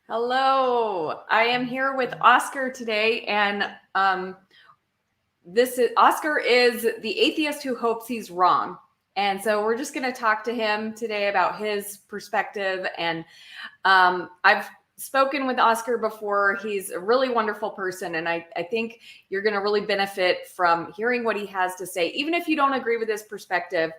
Hello, I am here with Oskar today, and Oskar is the atheist who hopes he's wrong. And so we're just going to talk to him today about his perspective. And I've spoken with Oskar before. He's a really wonderful person, and I think you're going to really benefit from hearing what he has to say, even if you don't agree with his perspective.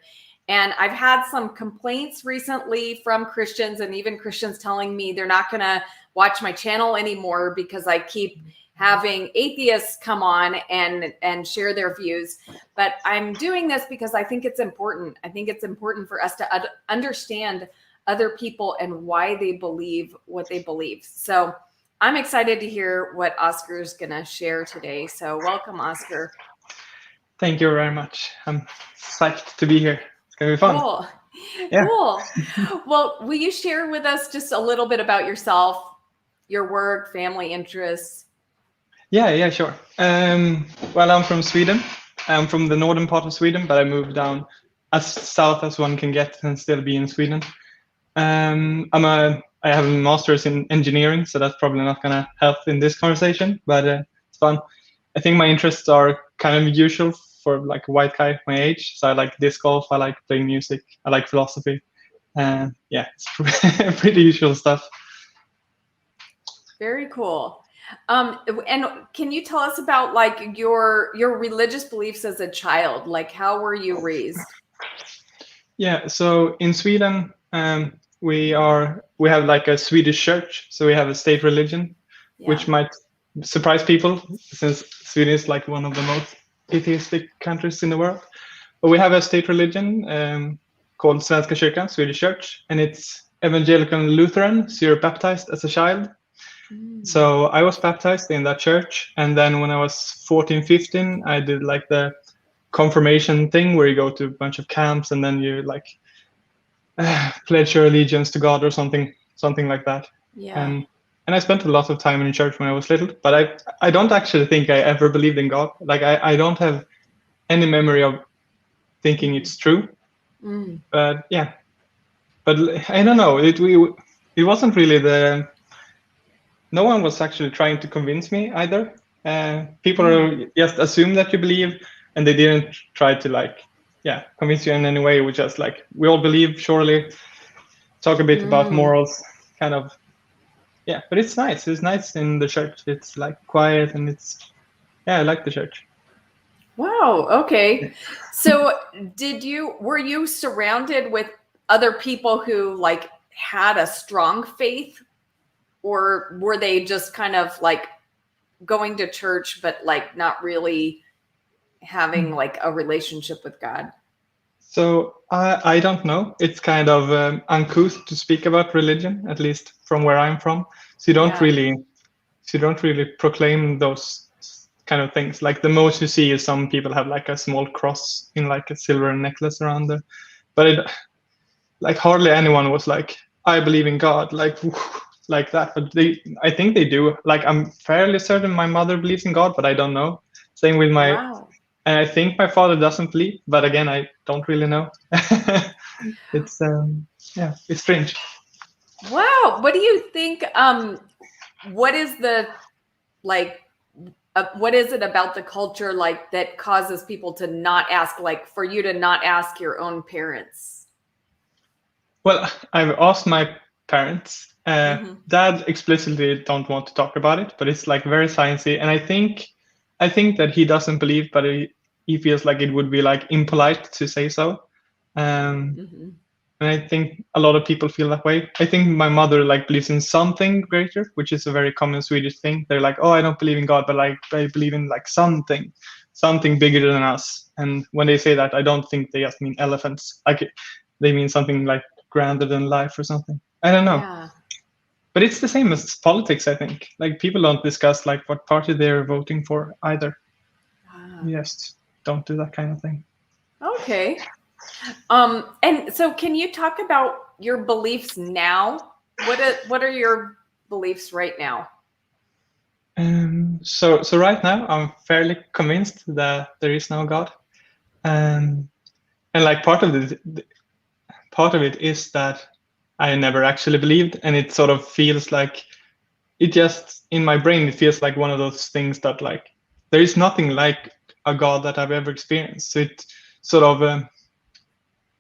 And I've had some complaints recently from Christians, and even Christians telling me they're not going to watch my channel anymore because I keep having atheists come on and share their views. But I'm doing this because I think it's important. I think it's important for us to understand other people and why they believe what they believe. So I'm excited to hear what Oskar is going to share today. So welcome, Oskar. Thank you very much. I'm psyched to be here. It's going to be fun. Cool. Yeah. Cool. Well, will you share with us just a little bit about yourself, your work, family interests? Yeah, sure. Well, I'm from Sweden. I'm from the northern part of Sweden, but I moved down as south as one can get and still be in Sweden. I have a master's in engineering, so that's probably not going to help in this conversation, but it's fun. I think my interests are kind of usual for like a white guy my age. So I like disc golf, I like playing music, I like philosophy. Yeah, it's pretty usual stuff. Very cool. And can you tell us about like your religious beliefs as a child? Like, how were you raised? Yeah, so in Sweden, we have like a Swedish church, so we have a state religion, which might surprise people since Sweden is like one of the most atheistic countries in the world. But we have a state religion called Svenska kyrkan, Swedish church, and it's evangelical Lutheran, so you're baptized as a child. So I was baptized in that church, and then when I was 14, 15, I did like the confirmation thing where you go to a bunch of camps and then you like pledge your allegiance to God or something like that. Yeah. And I spent a lot of time in church when I was little, but I don't actually think I ever believed in God. Like I don't have any memory of thinking it's true. But yeah, but I don't know. It wasn't really no one was actually trying to convince me either. People just assume that you believe, and they didn't try to convince you in any way. We just like, we all believe, surely. Talk a bit about morals, kind of. Yeah, but it's nice. It's nice in the church. It's like quiet, and I like the church. Wow. Okay. So were you surrounded with other people who like had a strong faith, or were they just kind of like going to church, but like not really having like a relationship with God? So I don't know. It's kind of uncouth to speak about religion, at least from where I'm from. So you don't really proclaim those kind of things. Like the most you see is some people have like a small cross in like a silver necklace around there, but like hardly anyone was like, I believe in God, like that. But I think they do. Like I'm fairly certain my mother believes in God, but I don't know. Same with and I think my father doesn't believe, but again, I don't really know. It's it's strange. Wow. What do you think? What is what is it about the culture like that causes people to not ask, like for you to not ask your own parents? Well, I've asked my parents. Dad explicitly don't want to talk about it, but it's like very sciencey, and I think that he doesn't believe, but he feels like it would be like impolite to say so. And I think a lot of people feel that way. I think my mother like believes in something greater, which is a very common Swedish thing. They're like, oh, I don't believe in God, but like I believe in like something bigger than us. And when they say that, I don't think they just mean elephants. Like they mean something like grander than life or something. I don't know. Yeah. But it's the same as politics, I think. Like people don't discuss like what party they're voting for either. You just don't do that kind of thing. Okay. And so can you talk about your beliefs now? What are your beliefs right now? So right now I'm fairly convinced that there is no God. And like part of it is that I never actually believed, and it sort of feels like it just, in my brain, it feels like one of those things that like there is nothing like a God that I've ever experienced. So it sort of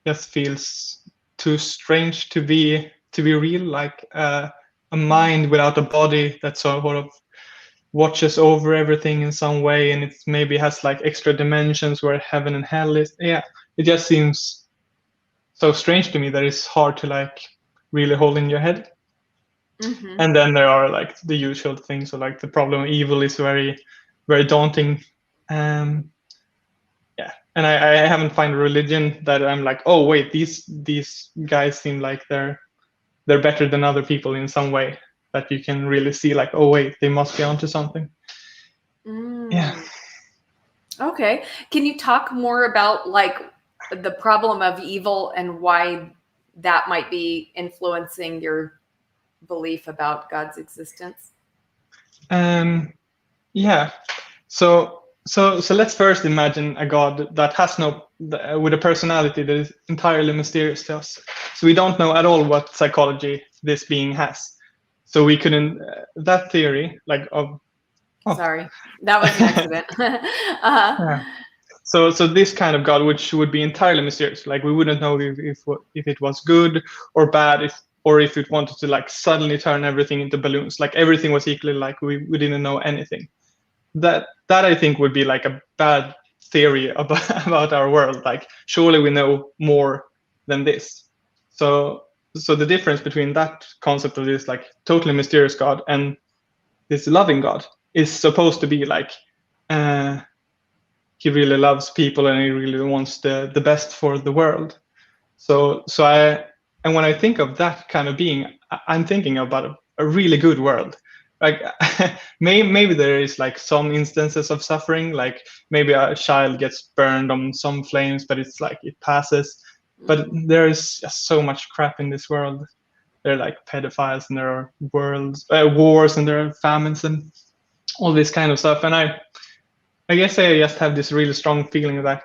just feels too strange to be real, like a mind without a body that sort of watches over everything in some way, and it maybe has like extra dimensions where heaven and hell is. Yeah, it just seems so strange to me that it's hard to like really hold in your head. And then there are like the usual things, so like the problem of evil is very, very daunting. Yeah, and I haven't found a religion that I'm like, oh wait, these guys seem like they're better than other people in some way, that you can really see like, oh wait, they must be onto something. Yeah. Okay. Can you talk more about like the problem of evil and why that might be influencing your belief about God's existence? Yeah. So let's first imagine a God that has with a personality that is entirely mysterious to us. So we don't know at all what psychology this being has. So we couldn't, that theory, like of. Oh. Sorry, that was an accident. Yeah. So this kind of God, which would be entirely mysterious, like we wouldn't know if it was good or bad, or if it wanted to like suddenly turn everything into balloons, like everything was equally, like we didn't know anything. That I think would be like a bad theory about our world. Like surely we know more than this. So the difference between that concept of this like totally mysterious God and this loving God is supposed to be like he really loves people and he really wants the best for the world. So when I think of that kind of being, I'm thinking about a really good world. Like maybe there is like some instances of suffering, like maybe a child gets burned on some flames, but it's like it passes. But there is just so much crap in this world. There are like pedophiles, and there are wars, and there are famines and all this kind of stuff. And I guess I just have this really strong feeling that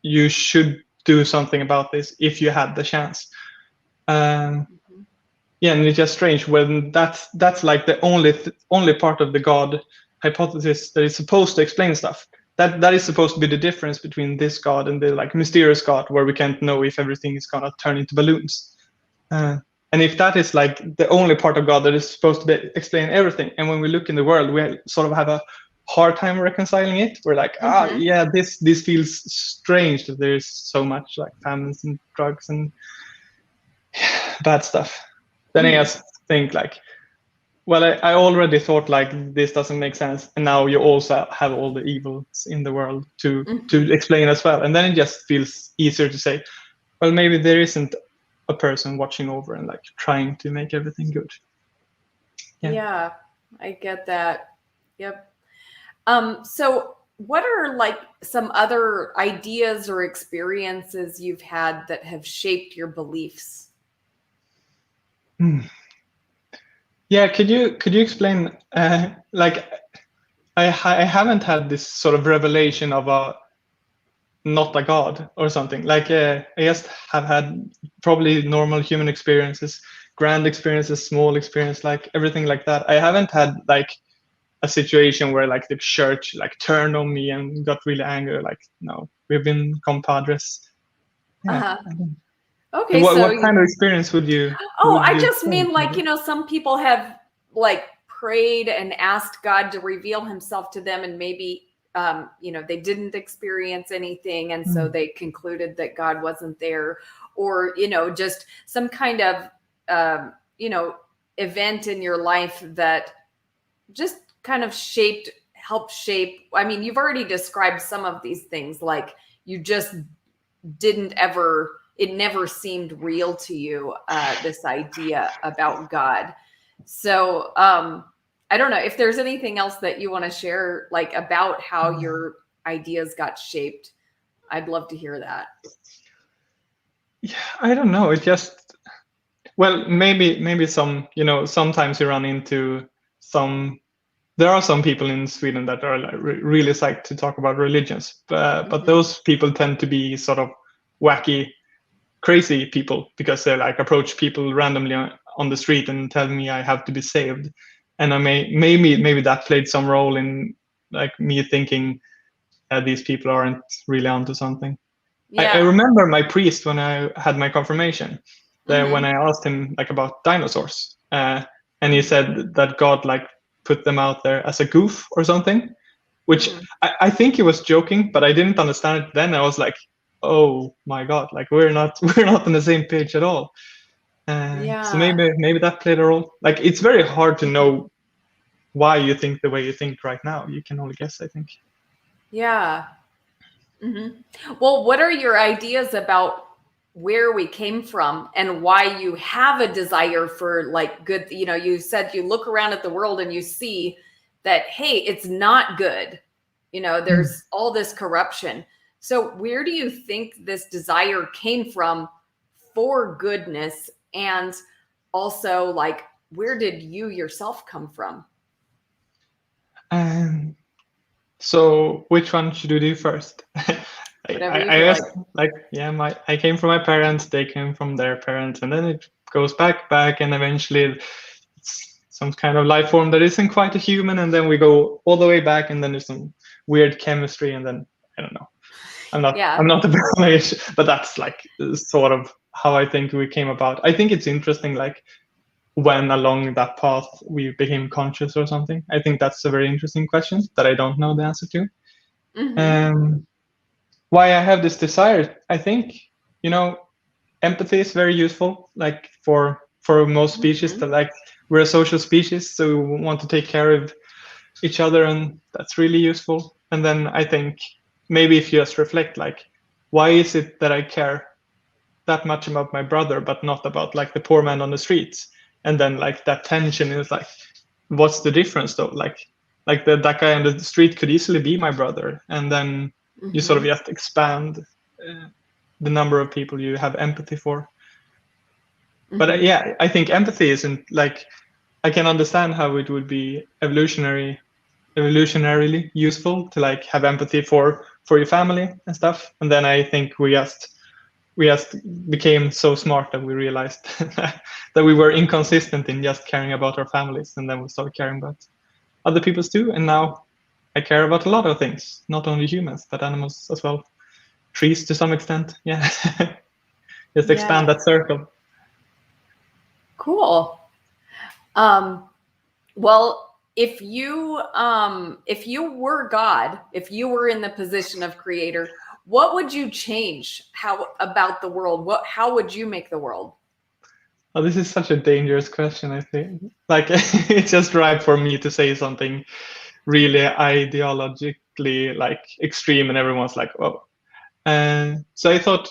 you should do something about this if you had the chance. Yeah, and it's just strange when that's like the only part of the God hypothesis that is supposed to explain stuff. That is supposed to be the difference between this God and the like mysterious God, where we can't know if everything is gonna turn into balloons. And if that is like the only part of God that is supposed to explain everything, and when we look in the world, we sort of have a hard time reconciling it. We're like, yeah, this feels strange that there's so much like famines and drugs and bad stuff. Then I just think like, well, I already thought like this doesn't make sense, and now you also have all the evils in the world to explain as well. And then it just feels easier to say, well, maybe there isn't a person watching over and like trying to make everything good. Yeah, I get that. Yep. So what are like some other ideas or experiences you've had that have shaped your beliefs? Yeah, could you explain? Like, I haven't had this sort of revelation of not a god or something. Like, I just have had probably normal human experiences, grand experiences, small experience, like everything like that. I haven't had like a situation where like the church like turned on me and got really angry. Like, no, we've been compadres. Yeah. Okay, so what kind of experience would you? I just mean like, some people have like prayed and asked God to reveal himself to them, and maybe they didn't experience anything, and so they concluded that God wasn't there, or just some kind of event in your life that just kind of helped shape. I mean, you've already described some of these things, like you just it never seemed real to you, this idea about God. So I don't know if there's anything else that you want to share, like about how your ideas got shaped. I'd love to hear that. Yeah, I don't know. It just, well, maybe some, sometimes you run into there are some people in Sweden that are like really psyched to talk about religions, but those people tend to be sort of wacky, crazy people, because they like approach people randomly on the street and tell me I have to be saved. and I maybe that played some role in like me thinking that these people aren't really onto something. I remember my priest when I had my confirmation, that when I asked him like about dinosaurs, and he said that God like put them out there as a goof or something, which I think he was joking, but I didn't understand it then. I was like, oh my God, like we're not on the same page at all. So maybe that played a role. Like it's very hard to know why you think the way you think right now. You can only guess, I think. Yeah. Well, what are your ideas about where we came from and why you have a desire for like good? You know, you said you look around at the world and you see that, hey, it's not good. You know, there's all this corruption. So where do you think this desire came from for goodness? And also, like, where did you yourself come from? So which one should we do first? I guess I came from my parents, they came from their parents, and then it goes back, and eventually it's some kind of life form that isn't quite a human, and then we go all the way back, and then there's some weird chemistry, and then I don't know. I'm not a biologist, but that's like sort of how I think we came about. I think it's interesting, like when along that path we became conscious or something. I think that's a very interesting question that I don't know the answer to. Why I have this desire, I think, empathy is very useful, like for most species. That like we're a social species, so we want to take care of each other, and that's really useful. And then I think maybe if you just reflect, like, why is it that I care that much about my brother but not about like the poor man on the streets? And then like that tension is like, what's the difference though? Like that guy on the street could easily be my brother, and then you sort of just expand the number of people you have empathy for. But I think empathy isn't like, I can understand how it would be evolutionarily useful to like have empathy for your family and stuff. And then I think we just became so smart that we realized that we were inconsistent in just caring about our families, and then we started caring about other people's too. And now I care about a lot of things, not only humans, but animals as well. Trees to some extent. Yeah. Just expand that circle. Cool. Well, if you were God, if you were in the position of creator, what would you change about the world? How would you make the world? Oh, this is such a dangerous question, I think. Like it's just right for me to say something really ideologically like extreme, and everyone's like, "Whoa." So I thought,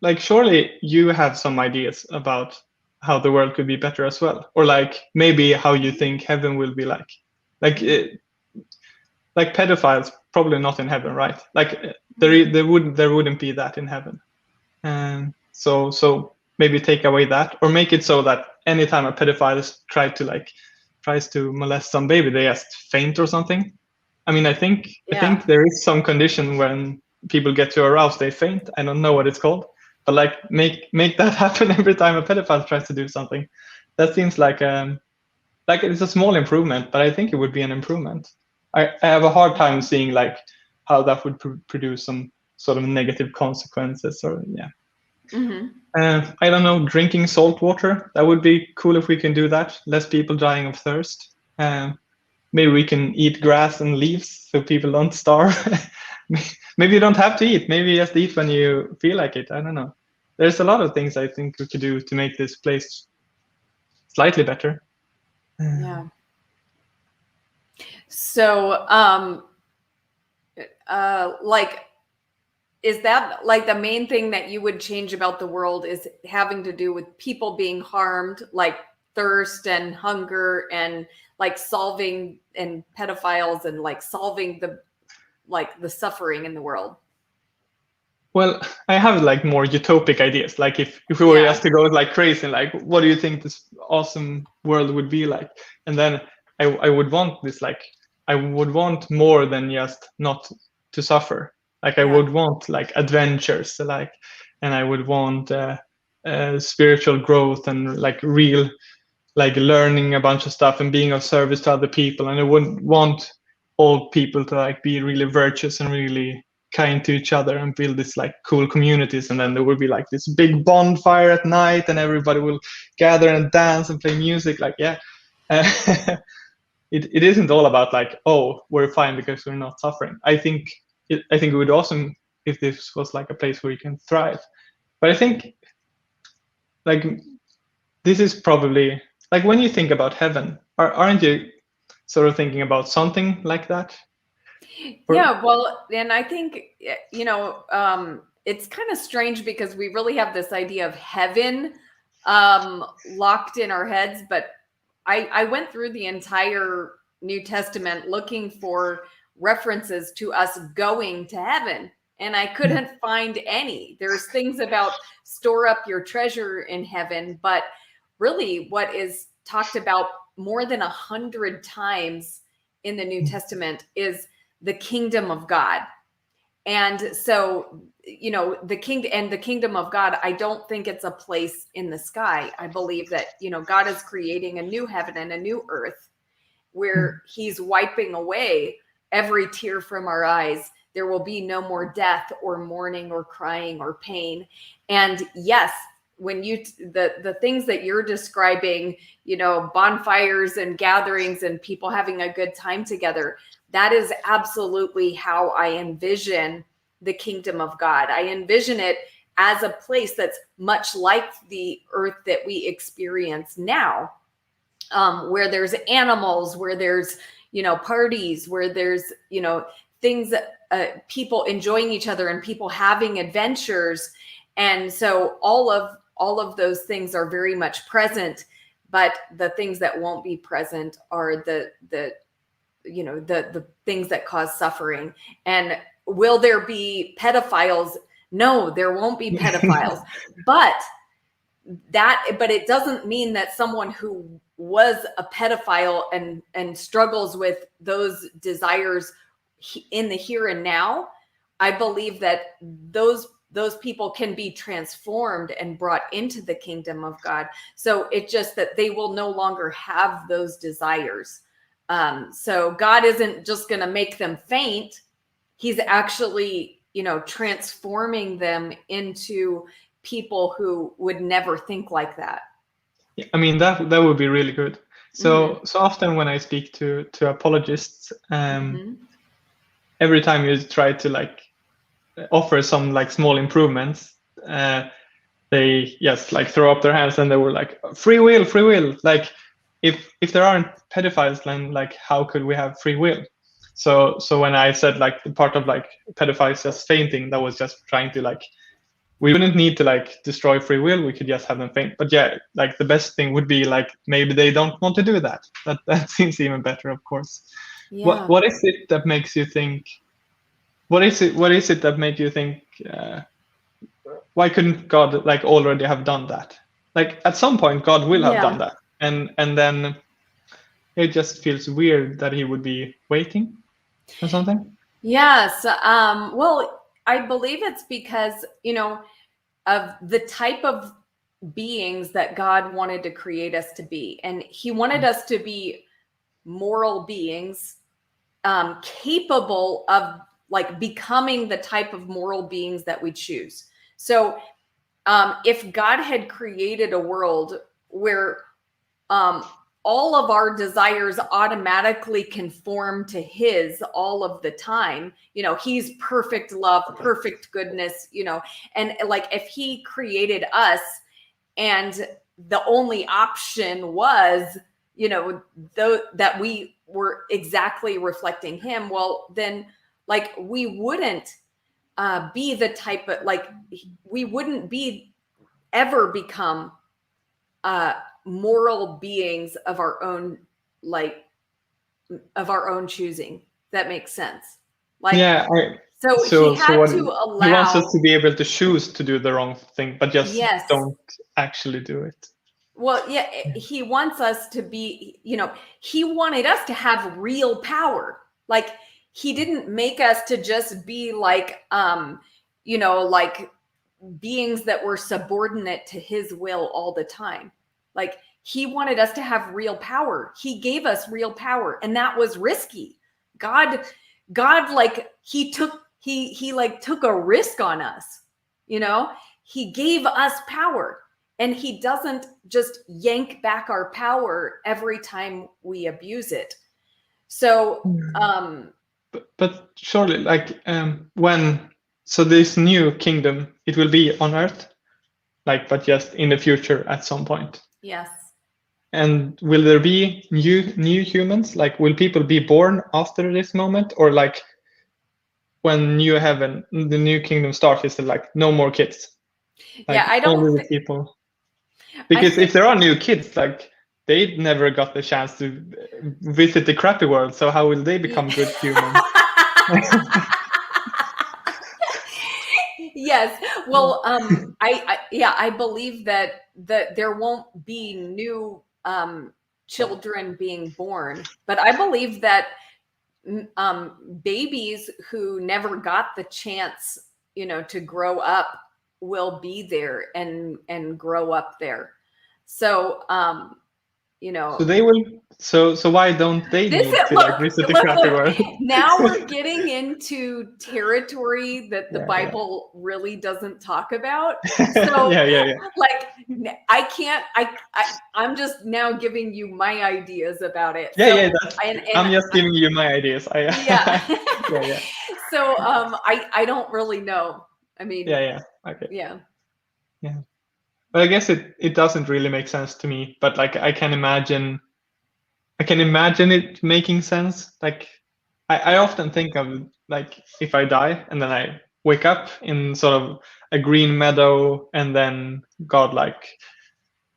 like, surely you have some ideas about how the world could be better as well, or like maybe how you think heaven will be like. Like pedophiles probably not in heaven, right? Like there wouldn't be that in heaven. And so maybe take away that, or make it so that anytime a pedophile tries to molest some baby, they just faint or something. I mean, I think there is some condition when people get too aroused, they faint. I don't know what it's called, but like make that happen every time a pedophile tries to do something. That seems like it's a small improvement, but I think it would be an improvement. I have a hard time seeing like how that would produce some sort of negative consequences, or I don't know, drinking salt water. That would be cool if we can do that. Less people dying of thirst. Maybe we can eat grass and leaves so people don't starve. Maybe you don't have to eat. Maybe you just eat when you feel like it. I don't know. There's a lot of things I think we could do to make this place slightly better. Yeah. So, is that like the main thing that you would change about the world is having to do with people being harmed, like thirst and hunger, and like solving, and pedophiles, and like solving the suffering in the world? Well, I have like more utopic ideas. Like if we were just to go like crazy, like what do you think this awesome world would be like? And then I would want this, like I would want more than just not to suffer. Like I would want like adventures, like, and I would want spiritual growth and like real like learning a bunch of stuff and being of service to other people, and they wouldn't want all people to like be really virtuous and really kind to each other and build this like cool communities. And then there will be like this big bonfire at night and everybody will gather and dance and play music. Like, yeah, it isn't all about like, oh, we're fine because we're not suffering. I think it would be awesome if this was like a place where you can thrive. But I think like this is probably like when you think about heaven, aren't you sort of thinking about something like that? Yeah, well, and I think, it's kind of strange because we really have this idea of heaven locked in our heads. But I went through the entire New Testament looking for references to us going to heaven, and I couldn't find any. There's things about store up your treasure in heaven, but really what is talked about more than 100 times in the New Testament is the kingdom of God. And so, the kingdom of God, I don't think it's a place in the sky. I believe that, God is creating a new heaven and a new earth where he's wiping away every tear from our eyes. There will be no more death or mourning or crying or pain. And yes, when the things that you're describing, bonfires and gatherings and people having a good time together, that is absolutely how I envision the kingdom of God. I envision it as a place that's much like the earth that we experience now, where there's animals, where there's, parties, where there's, things, people enjoying each other and people having adventures. And so all of those things are very much present, but the things that won't be present are the things that cause suffering. And will there be pedophiles? No, there won't be pedophiles. but it doesn't mean that someone who was a pedophile and struggles with those desires in the here and now, I believe that those people can be transformed and brought into the kingdom of God. So it's just that they will no longer have those desires. So God isn't just going to make them faint. He's actually, transforming them into people who would never think like that. Yeah, I mean, that would be really good. So so often when I speak to apologists, every time you try to like offer some like small improvements, they like throw up their hands and they were like, free will. Like if there aren't pedophiles, then like how could we have free will? So when I said like the part of like pedophiles just fainting, that was just trying to like, we wouldn't need to like destroy free will, we could just have them faint. But yeah, like the best thing would be like maybe they don't want to do that. That seems even better, of course. Yeah. What is it that makes you think, what is it that made you think, why couldn't God like already have done that? Like at some point God will have done that, and then it just feels weird that he would be waiting or something. Yes. Well, I believe it's because, of the type of beings that God wanted to create us to be. And he wanted us to be moral beings, capable of like becoming the type of moral beings that we choose. So if God had created a world where all of our desires automatically conform to his all of the time, he's perfect love, perfect goodness, and like if he created us and the only option was, that we were exactly reflecting him, well, then like we wouldn't be the type of like, we wouldn't be ever become moral beings of our own, like of our own choosing. That makes sense. Like, yeah. So he had to allow. He wants us to be able to choose to do the wrong thing, but just don't actually do it. Well, yeah, he wants us to be, he wanted us to have real power. Like he didn't make us to just be like, like beings that were subordinate to his will all the time. Like he wanted us to have real power. He gave us real power, and that was risky. God like he took a risk on us. He gave us power, and he doesn't just yank back our power every time we abuse it. So but surely, like, so this new kingdom, it will be on earth, like, but just in the future at some point. Yes. And will there be new humans? Like, will people be born after this moment, or like when new heaven, the new kingdom starts, is it like no more kids? Like, yeah, I don't only the people. Because if there are new kids, like, they never got the chance to visit the crappy world. So how will they become good humans? Yes. Well, I believe that there won't be new children being born, but I believe that babies who never got the chance, to grow up will be there and grow up there. So, So they will. So why don't they need to like visit the crappy world? Now we're getting into territory that the Yeah, Bible really doesn't talk about. So like I can't. I'm just now giving you my ideas about it. I'm just giving you my ideas. Yeah. Yeah. So I don't really know. I mean. Yeah. Okay. Yeah. But I guess it doesn't really make sense to me. But like I can imagine it making sense. Like I often think of, like, if I die and then I wake up in sort of a green meadow, and then God, like,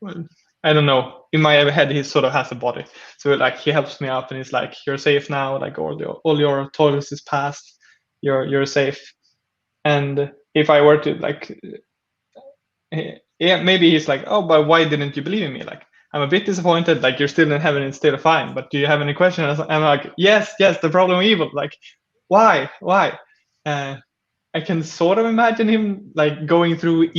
well, I don't know, in my head he sort of has a body, so like he helps me up and he's like, you're safe now, like all your toils is past, you're safe. And if I were to, like, yeah, maybe he's like, oh, but why didn't you believe in me? Like, I'm a bit disappointed. Like, you're still in heaven, it's still fine. But do you have any questions? I'm like, yes, the problem of evil. Like, why? I can sort of imagine him like going through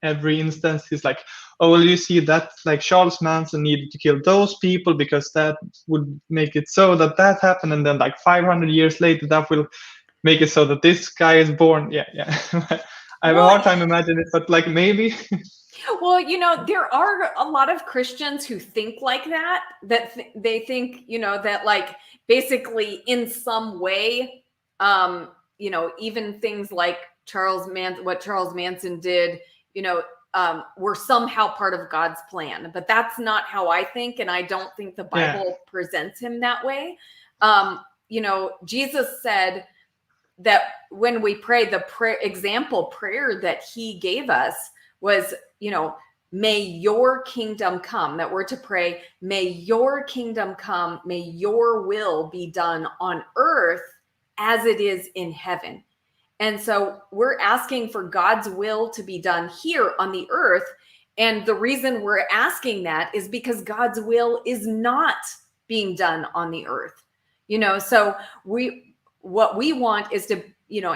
every instance. He's like, oh, well, you see that, like, Charles Manson needed to kill those people because that would make it so that happened, and then like 500 years later that will make it so that this guy is born. Yeah. I have a hard time imagining it, but like maybe. Well, there are a lot of Christians who think like that, they think, that, like, basically in some way, even things like what Charles Manson did, were somehow part of God's plan. But that's not how I think. And I don't think the Bible presents him that way. Jesus said that when we pray, the example prayer that he gave us was, may your kingdom come, that we're to pray, may your kingdom come, may your will be done on earth as it is in heaven. And so we're asking for God's will to be done here on the earth. And the reason we're asking that is because God's will is not being done on the earth. So what we want is to,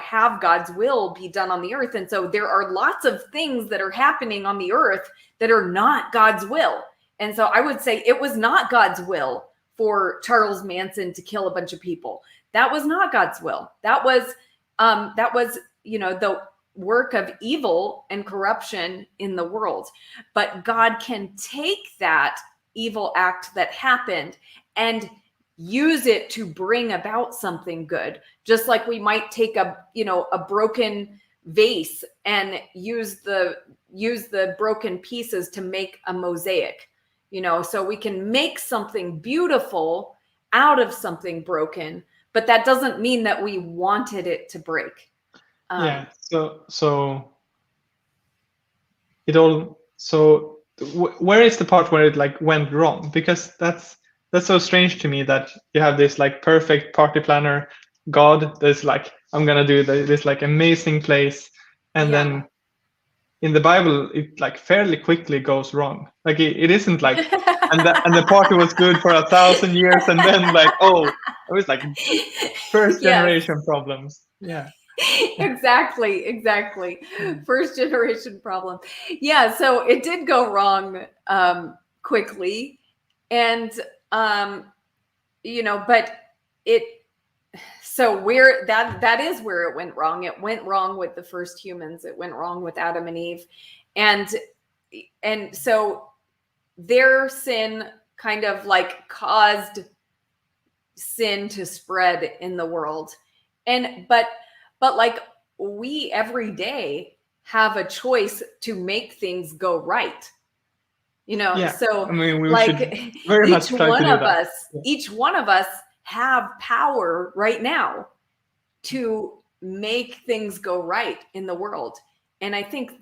have God's will be done on the earth. And so there are lots of things that are happening on the earth that are not God's will. And so I would say it was not God's will for Charles Manson to kill a bunch of people. That was not God's will. That was the work of evil and corruption in the world. But God can take that evil act that happened and use it to bring about something good. Just like we might take a broken vase and use the broken pieces to make a mosaic, so we can make something beautiful out of something broken, but that doesn't mean that we wanted it to break. Where is the part where it like went wrong? Because that's so strange to me, that you have this like perfect party planner God that's like, I'm gonna do this like amazing place, and then in the Bible it like fairly quickly goes wrong. Like it isn't like and the party was good for 1,000 years, and then like, oh, it was like first generation problems. Exactly. First generation problem. So it did go wrong quickly. And, but so where that is where it went wrong. It went wrong with the first humans. It went wrong with Adam and Eve. And so their sin kind of like caused sin to spread in the world. But like we every day have a choice to make things go right. So I mean, we like should very much try to do that. Each one of us have power right now to make things go right in the world. And I think,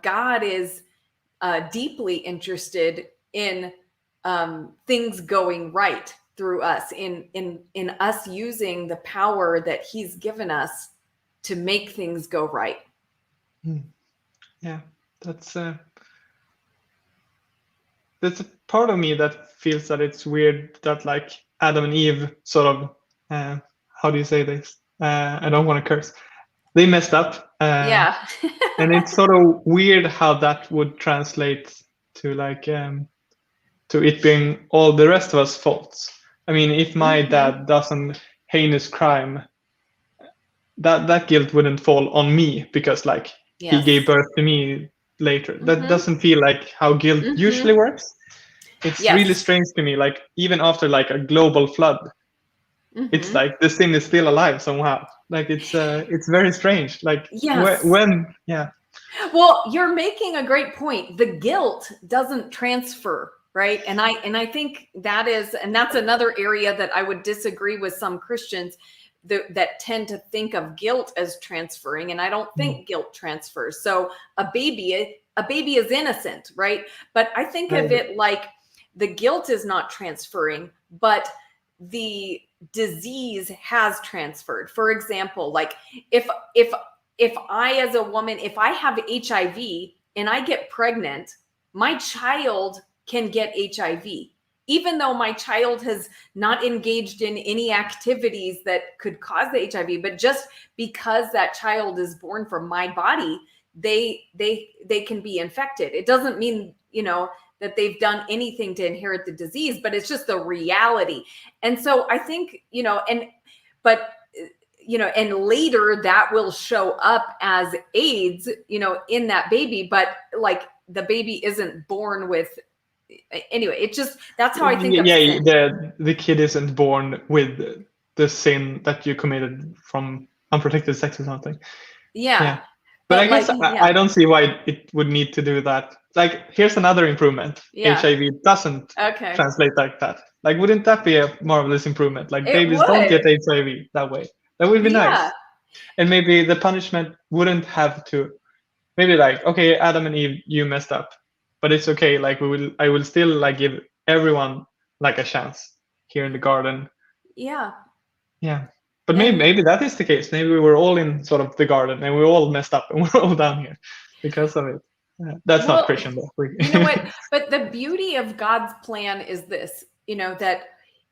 God is deeply interested in things going right through us, in us using the power that he's given us to make things go right. Yeah, that's a part of me that feels that it's weird that like Adam and Eve sort of, how do you say this? I don't want to curse. They messed up. Yeah. And it's sort of weird how that would translate to like, to it being all the rest of us faults. I mean, if my dad does an heinous crime, that guilt wouldn't fall on me because like he gave birth to me later. That doesn't feel like how guilt usually works. It's really strange to me. Like even after like a global flood, it's like the sin is still alive somehow. Like it's very strange. Like when. Well, you're making a great point. The guilt doesn't transfer, right? And I think that's another area that I would disagree with some Christians that tend to think of guilt as transferring, and I don't think guilt transfers. So a baby is innocent, right? But I think of it like the guilt is not transferring, but the disease has transferred. For example, like if I as a woman, if I have HIV and I get pregnant, my child can get HIV. Even though my child has not engaged in any activities that could cause the HIV, but just because that child is born from my body, they can be infected. It doesn't mean, that they've done anything to inherit the disease, but it's just the reality. And so I think, and later that will show up as AIDS, in that baby, but like the baby isn't born with. Anyway, it just, that's how I think of sin. The kid isn't born with the sin that you committed from unprotected sex or something. But I guess I don't see why it would need to do that. Like, here's another improvement. HIV doesn't translate like that. Like, wouldn't that be a marvelous improvement? Like, babies don't get HIV that way. That would be nice. And maybe the punishment wouldn't have to, maybe like, okay, Adam and Eve, you messed up. But it's okay. Like I will still like give everyone like a chance here in the garden. Yeah. But maybe that is the case. Maybe we were all in sort of the garden and we all messed up and we're all down here because of it. That's not Christian though. You know what? But the beauty of God's plan is this, that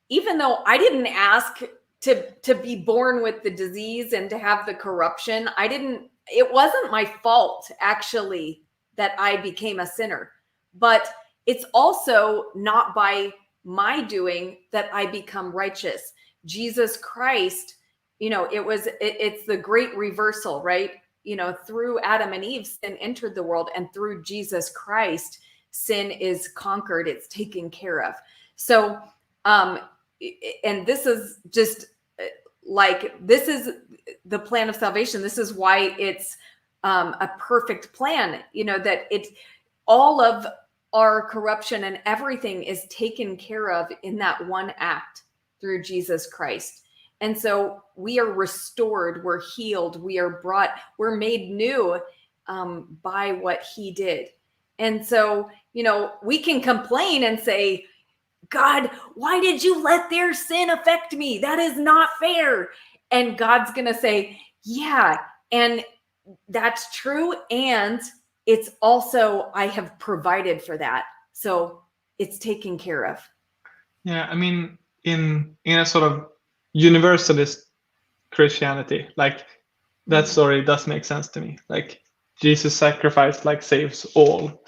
even though I didn't ask to be born with the disease and to have the corruption, it wasn't my fault actually that I became a sinner. But it's also not by my doing that I become righteous. Jesus Christ, it's the great reversal, right? Through Adam and Eve, sin entered the world, and through Jesus Christ, sin is conquered. It's taken care of. So, and this is just this is the plan of salvation. This is why it's a perfect plan, that it's all of our corruption and everything is taken care of in that one act through Jesus Christ. And so we are restored, we're healed, we're made new by what he did. And so, we can complain and say, God, why did you let their sin affect me? That is not fair. And God's going to say, yeah, and that's true. And it's also, I have provided for that. So it's taken care of. Yeah. I mean, in a sort of universalist Christianity, like that story does make sense to me. Like Jesus' sacrifice, like saves all.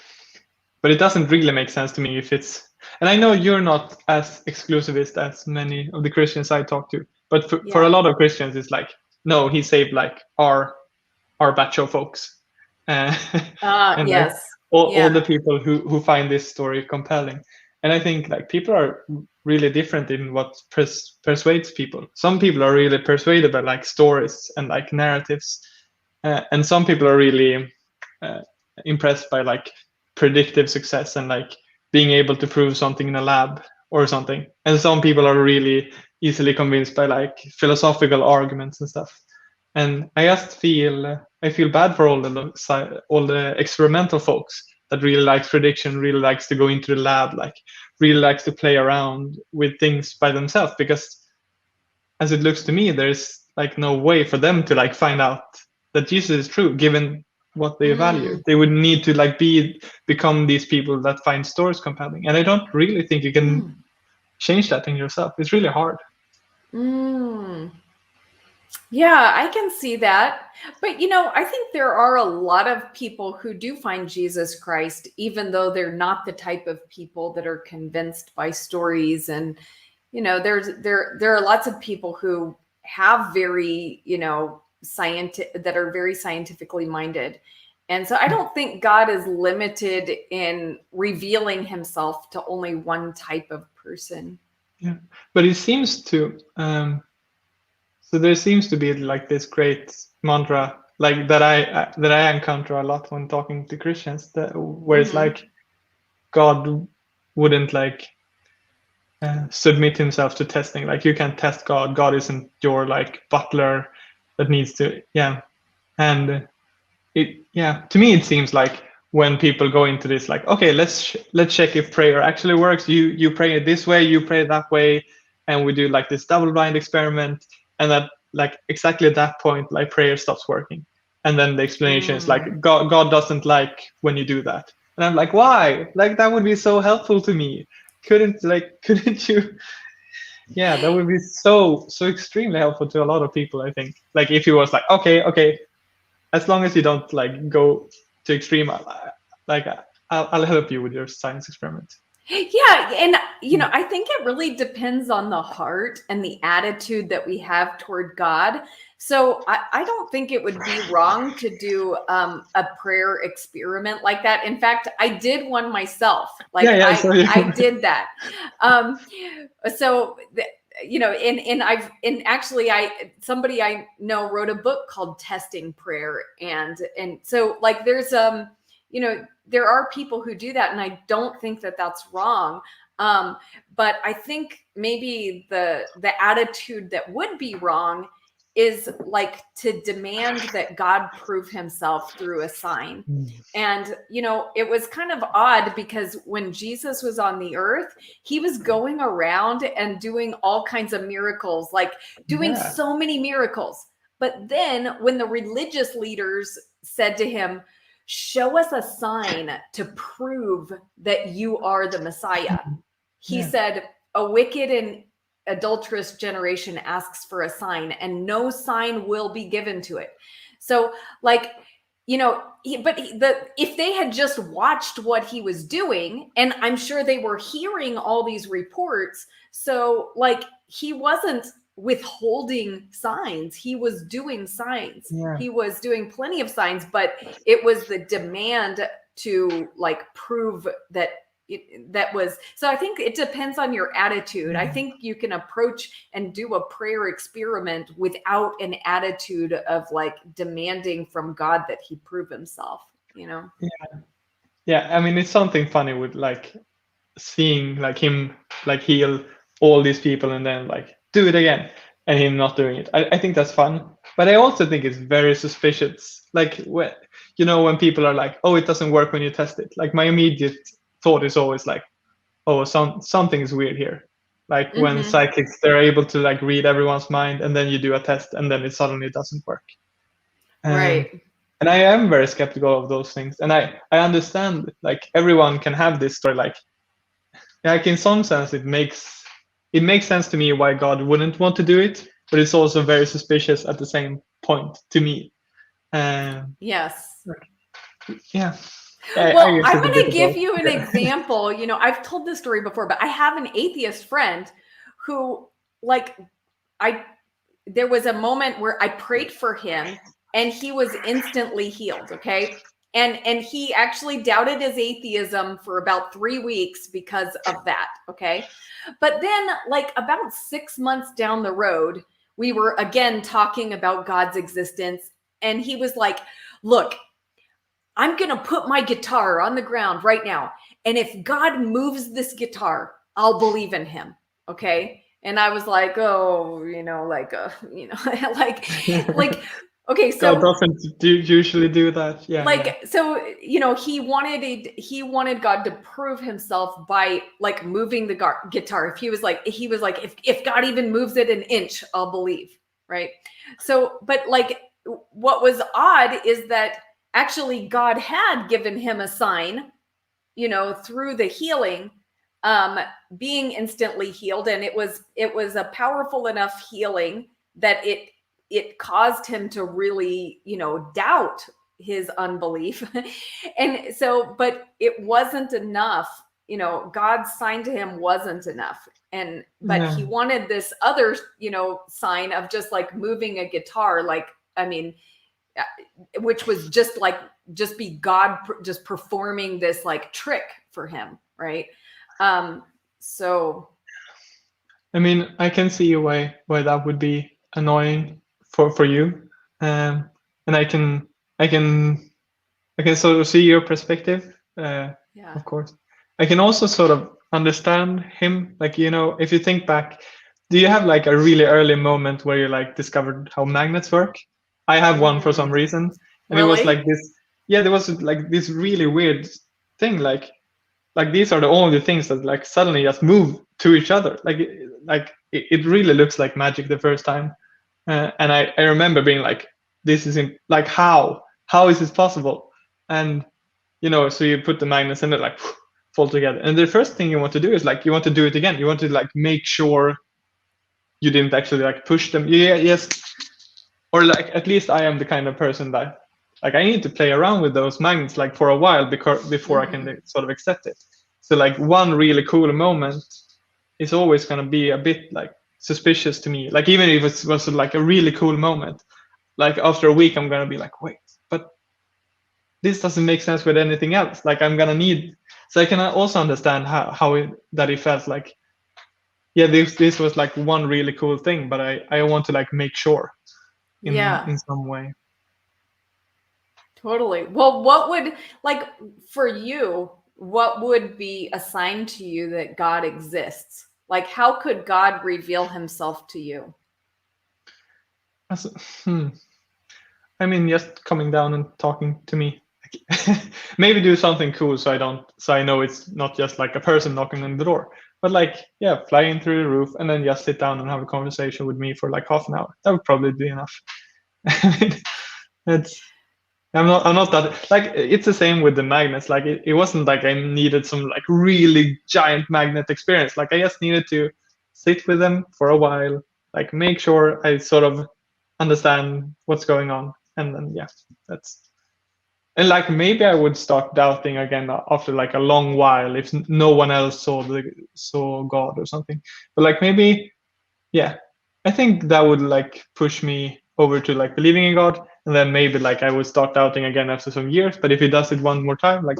but it doesn't really make sense to me if it's. And I know you're not as exclusivist as many of the Christians I talk to, but for a lot of Christians, it's like, no, he saved like our batch of folks, and like all the people who find this story compelling. And I think like people are really different in what persuades people. Some people are really persuaded by like stories and like narratives, and some people are really impressed by like predictive success and like being able to prove something in a lab or something. And some people are really easily convinced by like philosophical arguments and stuff. And I feel bad for all the experimental folks that really likes prediction, really likes to go into the lab, like really likes to play around with things by themselves, because as it looks to me, there's like no way for them to like find out that Jesus is true, given what they value. They would need to like become these people that find stories compelling. And I don't really think you can change that in yourself. It's really hard. Yeah, I can see that. But, I think there are a lot of people who do find Jesus Christ, even though they're not the type of people that are convinced by stories. And, there are lots of people who have very, that are very scientifically minded. And so I don't think God is limited in revealing himself to only one type of person. Yeah, but it seems to... So there seems to be like this great mantra, like that I encounter a lot when talking to Christians, where it's like God wouldn't like submit himself to testing. Like you can't test God. God isn't your like butler that needs to. And to me it seems like when people go into this, like, okay, let's check if prayer actually works. You pray it this way, you pray it that way, and we do like this double-blind experiment. And that like exactly at that point, like prayer stops working. And then the explanation is like, God doesn't like when you do that. And I'm like, why? Like that would be so helpful to me. Couldn't you? Yeah, that would be so extremely helpful to a lot of people, I think. Like if you was like, okay, as long as you don't like go to extreme, like I'll help you with your science experiment. Yeah. And, I think it really depends on the heart and the attitude that we have toward God. So I don't think it would be wrong to do a prayer experiment like that. In fact, I did one myself. Like I did that. Somebody I know wrote a book called Testing Prayer. And so like there's, there are people who do that, and I don't think that that's wrong. But I think maybe the attitude that would be wrong is like to demand that God prove himself through a sign. And, it was kind of odd because when Jesus was on the earth, he was going around and doing all kinds of miracles, like doing so many miracles. But then when the religious leaders said to him, show us a sign to prove that you are the Messiah, he said, a wicked and adulterous generation asks for a sign, and no sign will be given to it. So like, if they had just watched what he was doing, and I'm sure they were hearing all these reports, so like he wasn't withholding signs, he was doing signs. He was doing plenty of signs, but it was the demand to like prove that that was. So I think it depends on your attitude. I think you can approach and do a prayer experiment without an attitude of like demanding from God that he prove himself, I mean, it's something funny with like seeing like him like heal all these people and then like do it again and him not doing it. I think that's fun, but I also think it's very suspicious. Like when people are like, oh, it doesn't work when you test it. Like my immediate thought is always like, oh, something is weird here. Like when psychics, they're able to like read everyone's mind, and then you do a test and then it suddenly doesn't work. Right. And I am very skeptical of those things. And I understand like everyone can have this story. Like in some sense, it makes sense to me why God wouldn't want to do it, but it's also very suspicious at the same point to me. Yes. Yeah. Well, I'm going to give you an example. You know, I've told this story before, but I have an atheist friend who, like, there was a moment where I prayed for him and he was instantly healed. Okay. And he actually doubted his atheism for about 3 weeks because of that. Okay. But then, like, about 6 months down the road, we were again talking about God's existence. And he was like, look, I'm going to put my guitar on the ground right now. And if God moves this guitar, I'll believe in him. Okay. And I was like, oh, you know, like, like, okay. So God doesn't usually do that. Yeah. Like, yeah. so, you know, he wanted God to prove himself by, like, moving the guitar. If he was like, if God even moves it an inch, I'll believe. Right. So, but like, what was odd is that actually God had given him a sign, you know, through the healing, being instantly healed. And it was a powerful enough healing that it caused him to really, you know, doubt his unbelief. And so, but it wasn't enough, you know, God's sign to him wasn't enough. But he wanted this other, you know, sign of just like moving a guitar, like, I mean, which was just be God just performing this like trick for him. Right. So. I mean, I can see why that would be annoying for you. And I can sort of see your perspective. Of course. I can also sort of understand him. Like, you know, if you think back, do you have like a really early moment where you like discovered how magnets work? I have one for some reason. And It was like this, there was like this really weird thing. Like these are the only things that like suddenly just move to each other. Like it really looks like magic the first time. And I remember being like, this isn't like, how is this possible? And, you know, so you put the magnets and they like fall together. And the first thing you want to do is like, you want to do it again. You want to like make sure you didn't actually like push them. Yeah, yes. Or like, at least I am the kind of person that like, I need to play around with those magnets like for a while before I can sort of accept it. So like one really cool moment is always going to be a bit like suspicious to me. Like even if it was like a really cool moment, like after a week, I'm going to be like, wait, but this doesn't make sense with anything else. Like I'm going to need, so I can also understand how it felt like, yeah, this was like one really cool thing, but I want to like make sure in some way. Totally. Well, what would, like, for you, what would be a sign to you that God exists? Like, how could God reveal himself to you? I mean, just coming down and talking to me. Maybe do something cool so I know it's not just like a person knocking on the door, but like, flying through the roof and then just sit down and have a conversation with me for like half an hour. That would probably be enough. I'm not that, like, it's the same with the magnets. Like it wasn't like I needed some like really giant magnet experience. Like I just needed to sit with them for a while, like make sure I sort of understand what's going on. And then, and like maybe I would start doubting again after like a long while if no one else saw God or something. But like maybe, I think that would like push me over to like believing in God. And then maybe like I would start doubting again after some years. But if he does it one more time, like,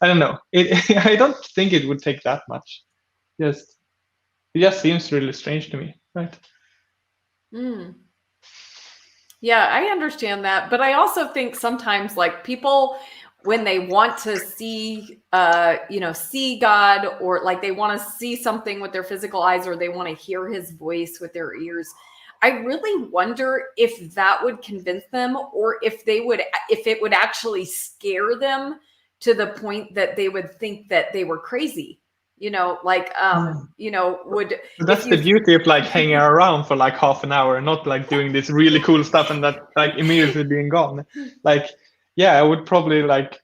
I don't know. I don't think it would take that much. It just seems really strange to me, right? Yeah, I understand that. But I also think sometimes like people, when they want to see, see God, or like they want to see something with their physical eyes, or they want to hear his voice with their ears, I really wonder if that would convince them, or if it would actually scare them to the point that they would think that they were crazy. That's the beauty of like hanging around for like half an hour and not like doing this really cool stuff and that like immediately being gone. Like, I would probably like,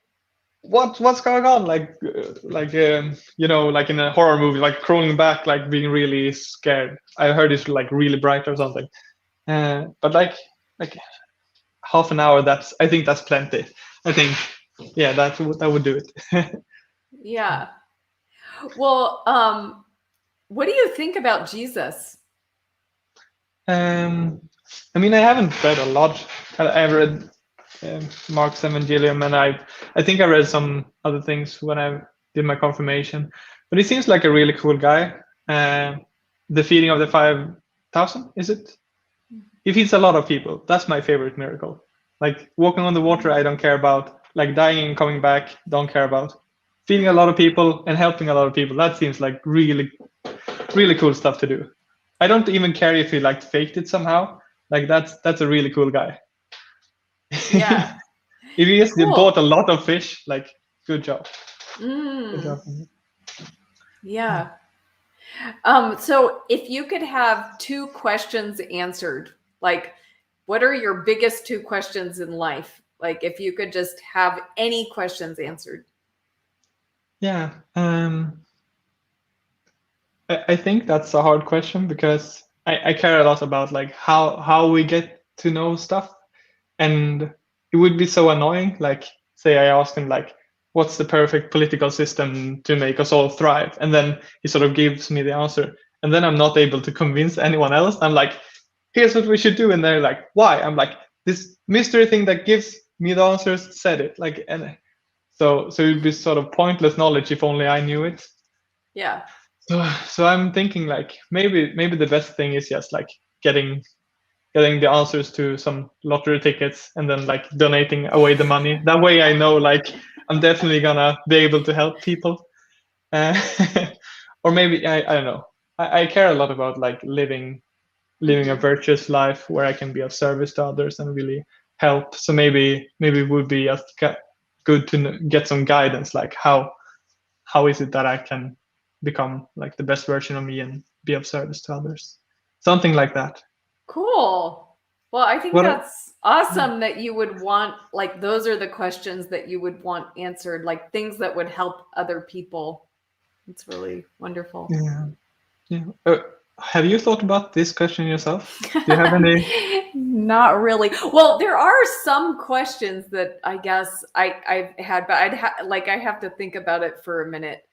what's going on? Like in a horror movie, like crawling back, like being really scared. I heard it's like really bright or something. But like half an hour, I think that's plenty. I think yeah, that would do it. Yeah. Well, what do you think about Jesus? I mean, I haven't read a lot. I've read Mark's Evangelium, and I think I read some other things when I did my confirmation. But he seems like a really cool guy. The feeding of the 5,000, is it? He feeds a lot of people. That's my favorite miracle. Like walking on the water, I don't care about. Like dying and coming back, don't care about. Feeding a lot of people and helping a lot of people, that seems like really, really cool stuff to do. I don't even care if he like faked it somehow. Like that's a really cool guy. Yeah. If he just Cool. bought a lot of fish, like good job. Good job. Yeah. So if you could have 2 questions answered, like what are your biggest 2 questions in life? Like if you could just have any questions answered. Yeah. I think that's a hard question because I care a lot about like how we get to know stuff. And it would be so annoying. Like, say I ask him like, what's the perfect political system to make us all thrive? And then he sort of gives me the answer. And then I'm not able to convince anyone else. I'm like, here's what we should do. And they're like, why? I'm like, this mystery thing that gives me the answers said it. Like, and so it'd be sort of pointless knowledge if only I knew it. Yeah. So I'm thinking like maybe the best thing is just like getting the answers to some lottery tickets and then like donating away the money. That way I know like I'm definitely gonna be able to help people. Uh, or maybe I don't know. I care a lot about like living a virtuous life where I can be of service to others and really help. So maybe it would be just good to get some guidance, like how is it that I can become like the best version of me and be of service to others, something like that. Cool. Well, I think What that's awesome that you would want, like, those are the questions that you would want answered, like things that would help other people. It's really wonderful. yeah. Have you thought about this question yourself? Do you have any? Not really. Well, there are some questions that I guess I've had, but I have to think about it for a minute.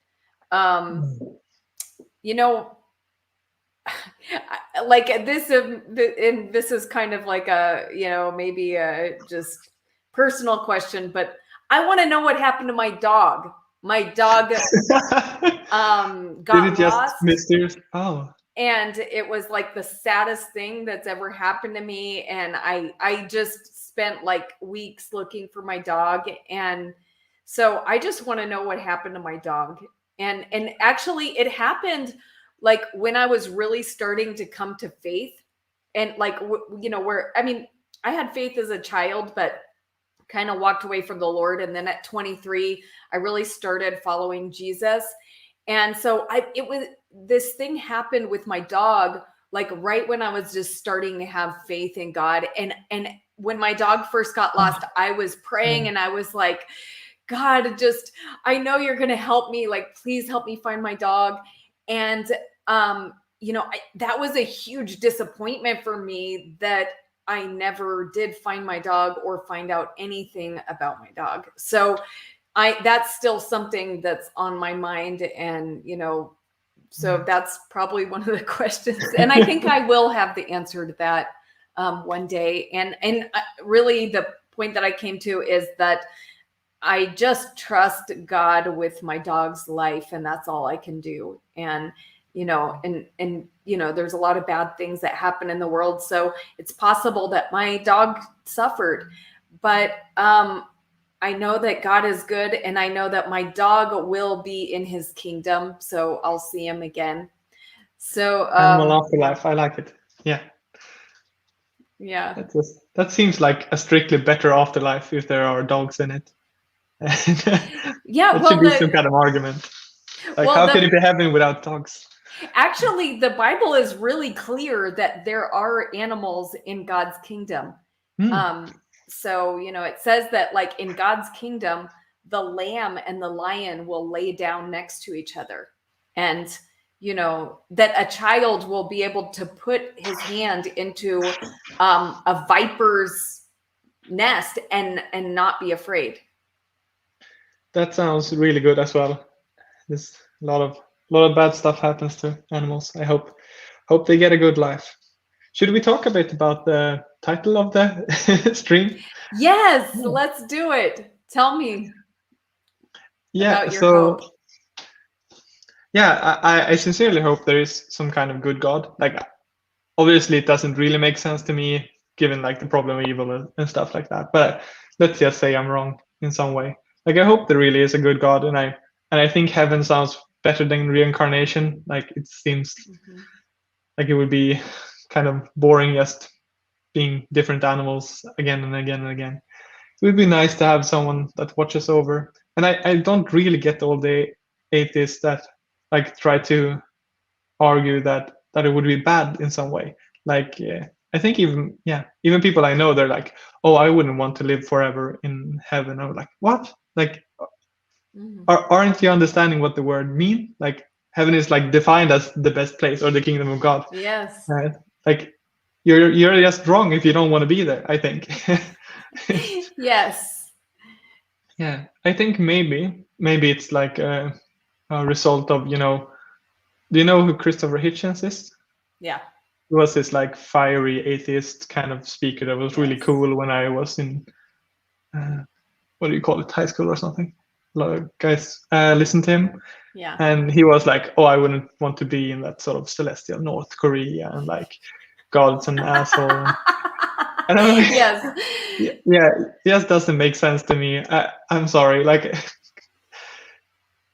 You know, like this, and this is kind of like a, maybe a just personal question, but I want to know what happened to my dog. My dog got Did it just lost. mysterious? Oh. And it was like the saddest thing that's ever happened to me. And I just spent like weeks looking for my dog. And so I just want to know what happened to my dog. And actually it happened like when I was really starting to come to faith. And like, where, I mean, I had faith as a child, but kind of walked away from the Lord. And then at 23, I really started following Jesus. And so this thing happened with my dog, like right when I was just starting to have faith in God. And when my dog first got lost, I was praying and I was like, God, I know you're going to help me. Like, please help me find my dog. And, that was a huge disappointment for me that I never did find my dog or find out anything about my dog. So that's still something that's on my mind. And, so that's probably one of the questions. And I think I will have the answer to that one day. And really the point that I came to is that I just trust God with my dog's life, and that's all I can do. And, there's a lot of bad things that happen in the world. So it's possible that my dog suffered, but I know that God is good, and I know that my dog will be in his kingdom. So I'll see him again. So Animal afterlife. I like it. Yeah. Yeah. That seems like a strictly better afterlife if there are dogs in it. Yeah. That should be some kind of argument. Like, how could it be heaven without dogs? Actually, the Bible is really clear that there are animals in God's kingdom. So, it says that like in God's kingdom, the lamb and the lion will lay down next to each other. And, that a child will be able to put his hand into a viper's nest and not be afraid. that sounds really good as well. There's a lot of bad stuff happens to animals. I hope they get a good life. Should we talk a bit about the title of the stream? Yes, let's do it. Tell me about your hope. Yeah, I sincerely hope there is some kind of good God. Like, obviously, it doesn't really make sense to me, given like the problem of evil and stuff like that. But let's just say I'm wrong in some way. Like, I hope there really is a good God, and I think heaven sounds better than reincarnation. Like, it seems like it would be kind of boring just being different animals again and again and again. It would be nice to have someone that watches over. And I don't really get all the atheists that like try to argue that it would be bad in some way. Like I think even people I know, they're like, oh, I wouldn't want to live forever in heaven. I'm like, what? Like, aren't you understanding what the word mean? Like, heaven is like defined as the best place or the kingdom of God. Yes. Like, you're just wrong if you don't want to be there, I think. Yes. Yeah, I think maybe it's like a result of, do you know who Christopher Hitchens is? Yeah. He was this like fiery atheist kind of speaker that was really cool when I was in what do you call it, high school or something. A lot of guys listened to him. Yeah. And he was like, oh, I wouldn't want to be in that sort of celestial North Korea and like God's an asshole. And I'm like, yes. Yeah, it just doesn't make sense to me. I'm sorry. Like,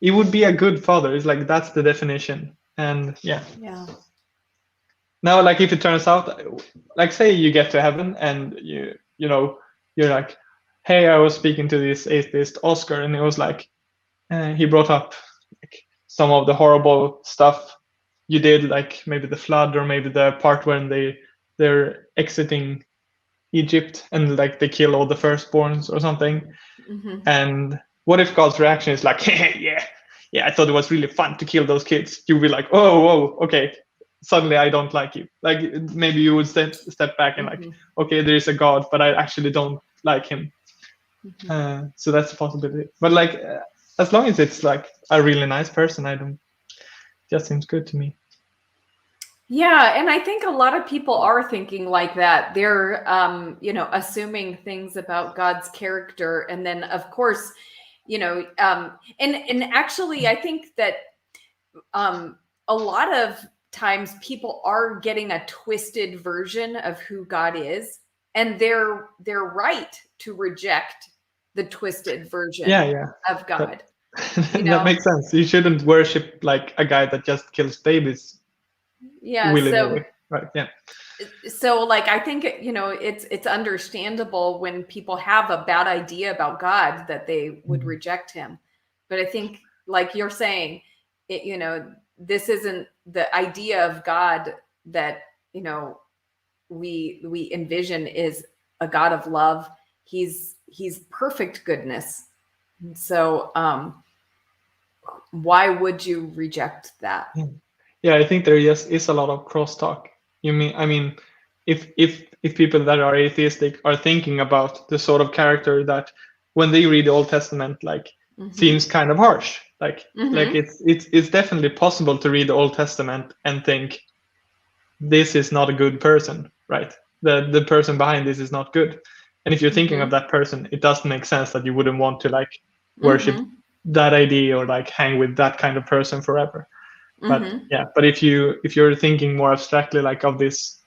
he would be a good father. It's like, that's the definition. And yeah. Now, like, if it turns out, like, say you get to heaven and you're like, hey, I was speaking to this atheist Oskar, and it was like, he brought up like some of the horrible stuff you did, like maybe the flood or maybe the part when they're exiting Egypt and like they kill all the firstborns or something. And what if God's reaction is like, yeah, I thought it was really fun to kill those kids. You'd be like, whoa, okay. Suddenly I don't like you. Like, maybe you would step back and like, okay, there is a God, but I actually don't like him. So that's a possibility. But like, as long as it's like a really nice person, just seems good to me. Yeah, and I think a lot of people are thinking like that. They're assuming things about God's character, and then of course, and actually I think that a lot of times people are getting a twisted version of who God is, and they're right to reject the twisted version of God. That makes sense. You shouldn't worship like a guy that just kills babies. Yeah. Willy-nilly. Right. Yeah. So like, I think, it's understandable when people have a bad idea about God that they would reject him. But I think, like you're saying, this isn't the idea of God that, we envision is a God of love. He's perfect goodness. So why would you reject that? Yeah, I think there is a lot of crosstalk. I mean, if people that are atheistic are thinking about the sort of character that when they read the Old Testament, like seems kind of harsh. Like it's definitely possible to read the Old Testament and think this is not a good person, right? The person behind this is not good. And if you're thinking of that person, it doesn't make sense that you wouldn't want to like worship that idea or like hang with that kind of person forever. But but if you're thinking more abstractly, like of this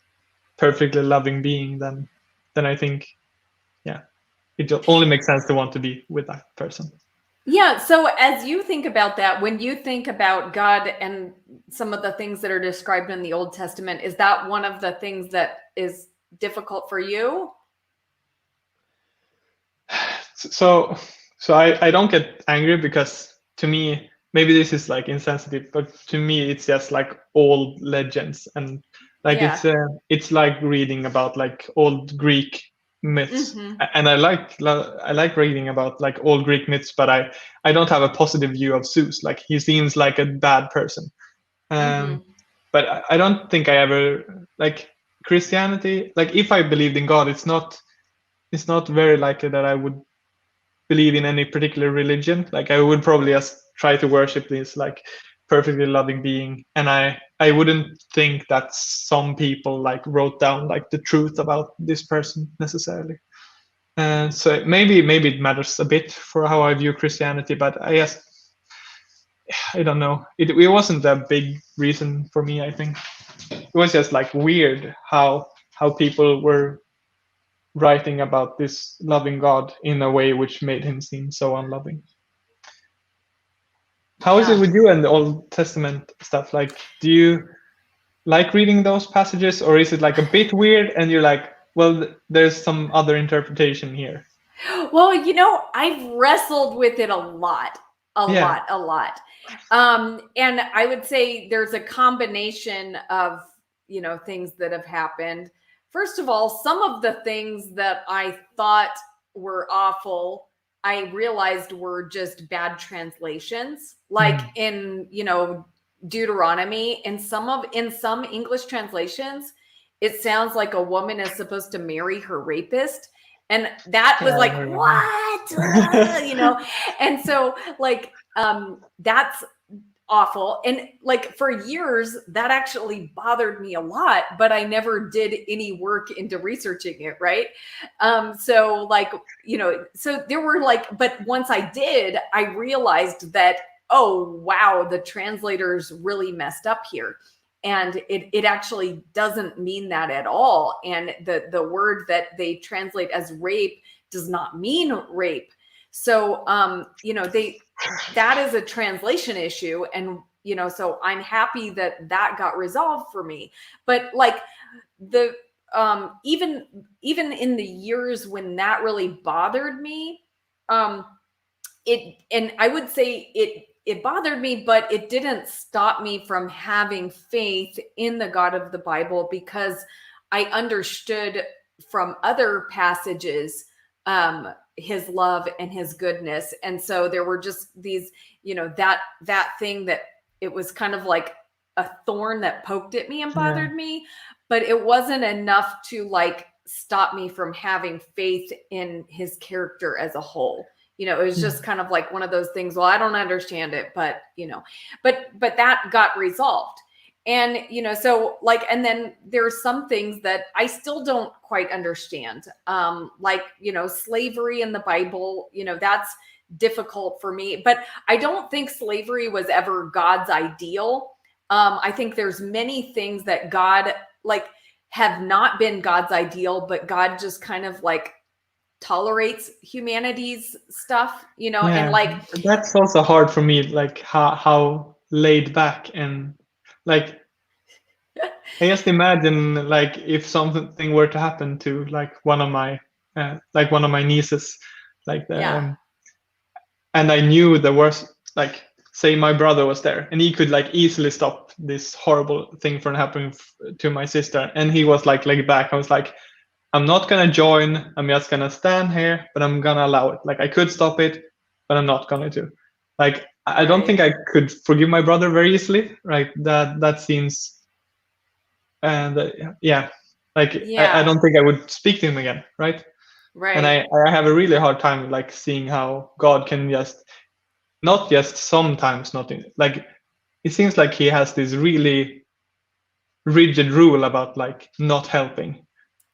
perfectly loving being, then I think it only makes sense to want to be with that person. Yeah. So as you think about that, when you think about God and some of the things that are described in the Old Testament, is that one of the things that is difficult for you? So I don't get angry, because to me, maybe this is like insensitive, but to me it's just like old legends, and like it's like reading about like old Greek myths, and I like reading about like old Greek myths, but I don't have a positive view of Zeus. Like, he seems like a bad person. But I don't think I ever like Christianity. Like, if I believed in God, it's not very likely that I would believe in any particular religion. Like I would probably just try to worship this like perfectly loving being, and I wouldn't think that some people like wrote down like the truth about this person necessarily. And so maybe it matters a bit for how I view Christianity, but I don't know. It wasn't a big reason for me. I think it was just like weird how people were writing about this loving God in a way which made him seem so unloving. How is it with you and the Old Testament stuff? Like, do you like reading those passages, or is it like a bit weird and you're like, well, there's some other interpretation here? Well, I've wrestled with it a lot. And I would say there's a combination of, things that have happened. First of all, some of the things that I thought were awful, I realized were just bad translations. Like in, Deuteronomy, in some English translations, it sounds like a woman is supposed to marry her rapist. And that was like, what? And so like, that's awful. And like for years, that actually bothered me a lot, but I never did any work into researching it. Right. So like, so there were like, but once I did, I realized that, oh, wow, the translators really messed up here. And it actually doesn't mean that at all. And the word that they translate as rape does not mean rape. So, that is a translation issue. And, so I'm happy that got resolved for me. But like even in the years when that really bothered me, and I would say it bothered me, but it didn't stop me from having faith in the God of the Bible, because I understood from other passages his love and his goodness. And so there were just these, that thing that it was kind of like a thorn that poked at me and bothered me, but it wasn't enough to like stop me from having faith in his character as a whole. It was just kind of like one of those things. Well, I don't understand it, but, but that got resolved. And, so like, and then there's some things that I still don't quite understand. Like, slavery in the Bible, that's difficult for me, but I don't think slavery was ever God's ideal. I think there's many things that God like have not been God's ideal, but God just kind of like tolerates humanity's stuff, and like that's also hard for me, like how laid back and like I just imagine like if something were to happen to like one of my nieces, like and I knew the worst, like say my brother was there and he could like easily stop this horrible thing from happening to my sister, and he was like laid back. I was like, I'm not gonna join. I'm just gonna stand here, but I'm gonna allow it. Like I could stop it, but I'm not gonna do. Like I don't think I could forgive my brother very easily. Right? That seems, and I don't think I would speak to him again. Right? Right. And I have a really hard time like seeing how God can not just sometimes not in, like it seems like he has this really rigid rule about like not helping.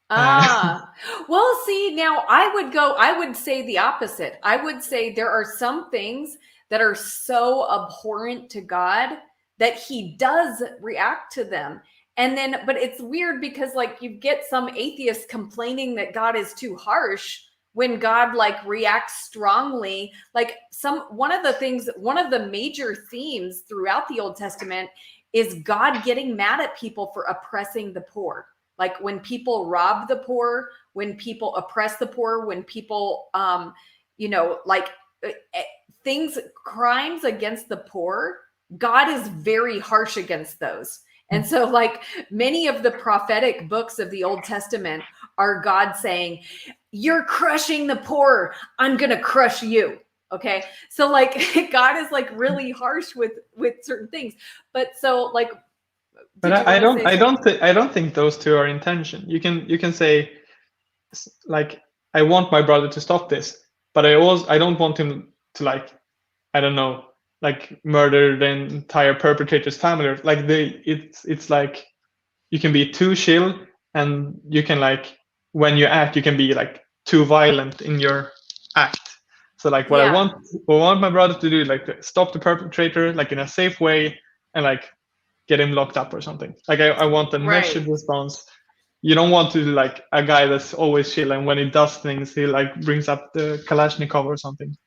Well, see, now I would say the opposite. I would say there are some things that are so abhorrent to God that he does react to them. And then, but it's weird because like you get some atheists complaining that God is too harsh when God like reacts strongly. Like one of the major themes throughout the Old Testament is God getting mad at people for oppressing the poor. Like when people rob the poor, when people oppress the poor, when people, crimes against the poor, God is very harsh against those. And so like many of the prophetic books of the Old Testament are God saying, you're crushing the poor, I'm going to crush you. Okay. So like God is like really harsh with certain things. But so like, but I don't think those two are in tension. You can say like, I want my brother to stop this, but I don't want him to like, I don't know, like murder the entire perpetrator's family. Like it's like you can be too chill, and you can like when you act, you can be like too violent in your act. So like what Yeah. I want my brother to do, like to stop the perpetrator, like in a safe way, and like get him locked up or something. Like I want a measured response. You don't want to like a guy that's always chill, and when he does things, he like brings up the Kalashnikov or something.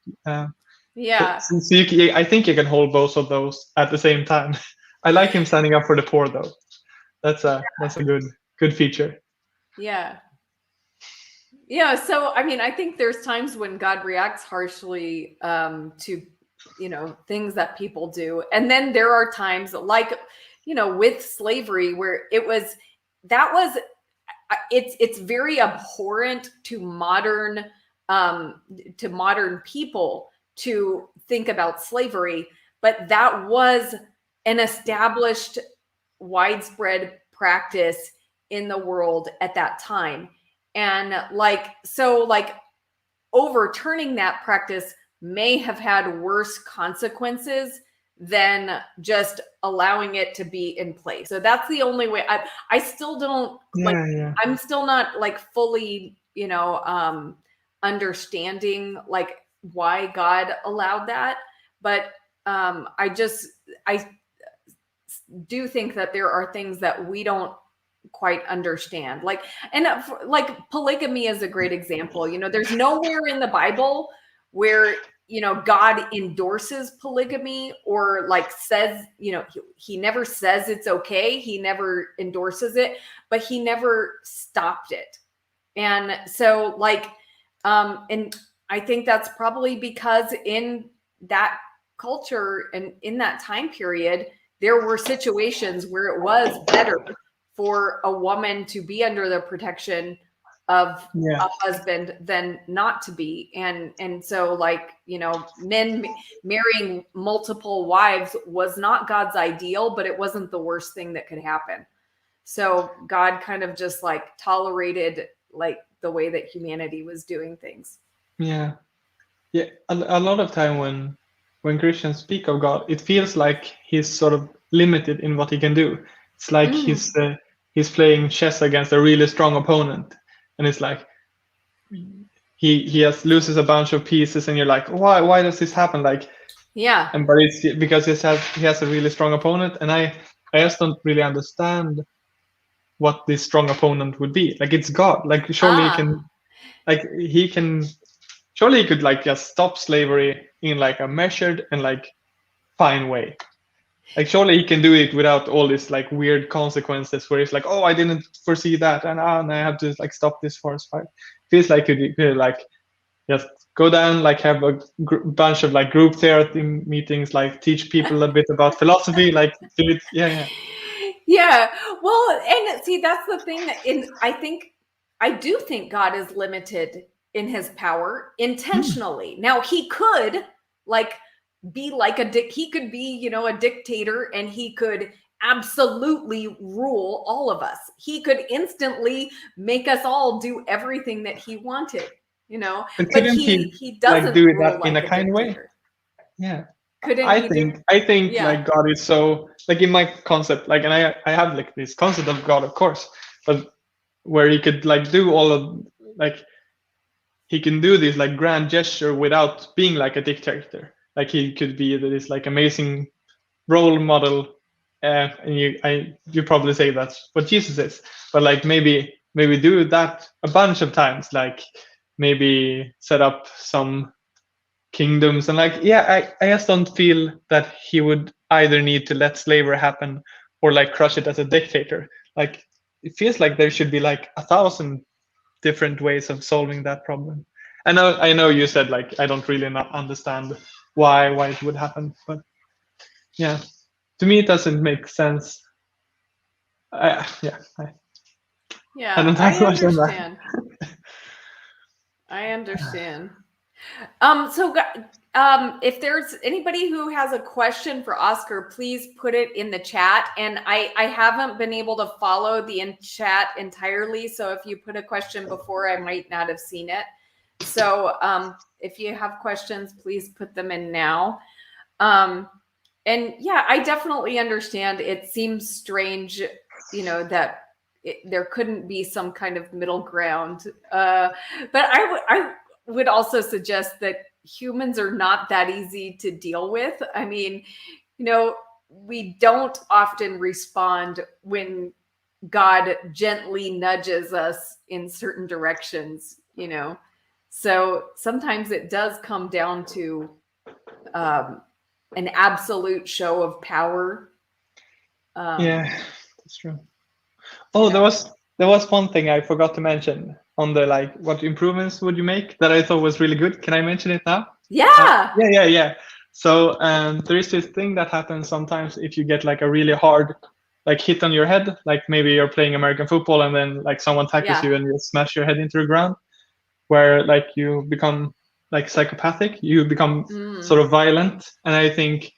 Yeah. So I think you can hold both of those at the same time. I like him standing up for the poor, though. That's a good feature. Yeah. Yeah. So, I mean, I think there's times when God reacts harshly to, things that people do. And then there are times like, with slavery where it's very abhorrent to modern people to think about slavery, but that was an established widespread practice in the world at that time. And overturning that practice may have had worse consequences than just allowing it to be in place. So that's the only way. I still don't I'm still not like fully, understanding like why God allowed that. But I do think that there are things that we don't quite understand. Like polygamy is a great example. There's nowhere in the Bible where God endorses polygamy or like says, he never says it's okay. He never endorses it, but he never stopped it. And so and I think that's probably because in that culture and in that time period, there were situations where it was better for a woman to be under the protection of a husband than not to be. And so men marrying multiple wives was not God's ideal, but it wasn't the worst thing that could happen. So God kind of just like tolerated like the way that humanity was doing things. Yeah. A lot of time when Christians speak of God, it feels like he's sort of limited in what he can do. It's like he's playing chess against a really strong opponent, and it's like he loses a bunch of pieces, and you're like, why does this happen? Like, but it's because he has a really strong opponent, and I just don't really understand what this strong opponent would be. Like, it's God. Like, surely surely he could like just stop slavery in like a measured and like fine way. Like, surely he can do it without all this like weird consequences where it's like, oh, I didn't foresee that, and now I have to like stop this forest fire. Feels like you could like just go down, like have a bunch of like group therapy meetings, like teach people a bit about philosophy, like do it. Yeah. Well, and see, that's the thing. I do think God is limited in his power intentionally. Now he could like be like he could be, a dictator, and he could absolutely rule all of us. He could instantly make us all do everything that he wanted, but he doesn't like do it rule in like a kind dictator. way. Yeah. Couldn't I think like God is so like in my concept, like, and I have like this concept of God, of course, but where he could like do all of like he can do this like grand gesture without being like a dictator. Like he could be this like amazing role model, and you probably say that's what Jesus is, but like maybe do that a bunch of times, like maybe set up some kingdoms and like I just don't feel that he would either need to let slavery happen or like crush it as a dictator. Like it feels like there should be like 1,000 different ways of solving that problem. I know you said like I don't really understand why it would happen, but yeah, to me it doesn't make sense. I don't have much on that. I understand. So if there's anybody who has a question for Oskar, please put it in the chat. And I haven't been able to follow the chat entirely. So if you put a question before, I might not have seen it. So if you have questions, please put them in now. And yeah, I definitely understand. It seems strange, that there couldn't be some kind of middle ground. But I would also suggest that humans are not that easy to deal with. I mean, we don't often respond when God gently nudges us in certain directions, So sometimes it does come down to an absolute show of power. Yeah, that's true. Oh, there was one thing I forgot to mention on the what improvements would you make that I thought was really good. Can I mention it now? Yeah. Yeah. So there is this thing that happens sometimes if you get a really hard hit on your head, maybe you're playing American football and then someone tackles you and you smash your head into the ground, where you become psychopathic, you become sort of violent. And I think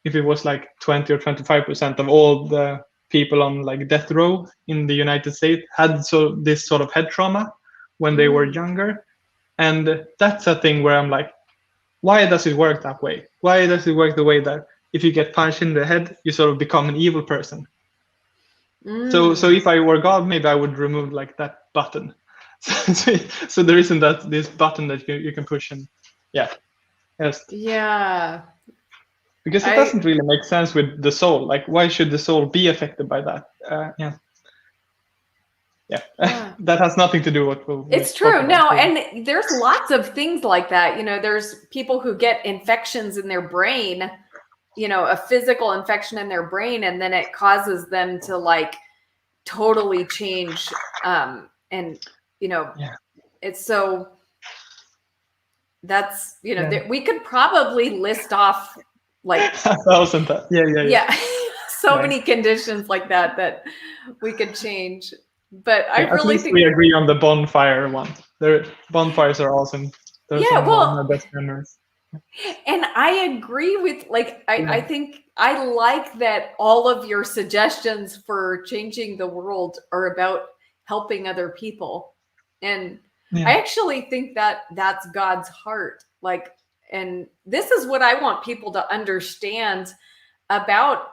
if it was 20 or 25% of all the people on death row in the United States had this sort of head trauma when they were younger. And that's a thing where I'm why does it work that way? Why does it work the way that if you get punched in the head, you sort of become an evil person? So if I were God, maybe I would remove that button. So there isn't this button that you can push, and yes. Yeah. Because it doesn't really make sense with the soul. Why should the soul be affected by that? Yeah. That has nothing to do with what it's true. No, and there's lots of things like that. There's people who get infections in their brain, a physical infection in their brain, and then it causes them to totally change. It's so that's, we could probably list off 1,000. Yeah. So many conditions like that we could change. But I really think we agree on the bonfire one. Bonfires are awesome. Those are my best memories. And I agree with I think I like that all of your suggestions for changing the world are about helping other people. And I actually think that that's God's heart. And this is what I want people to understand about,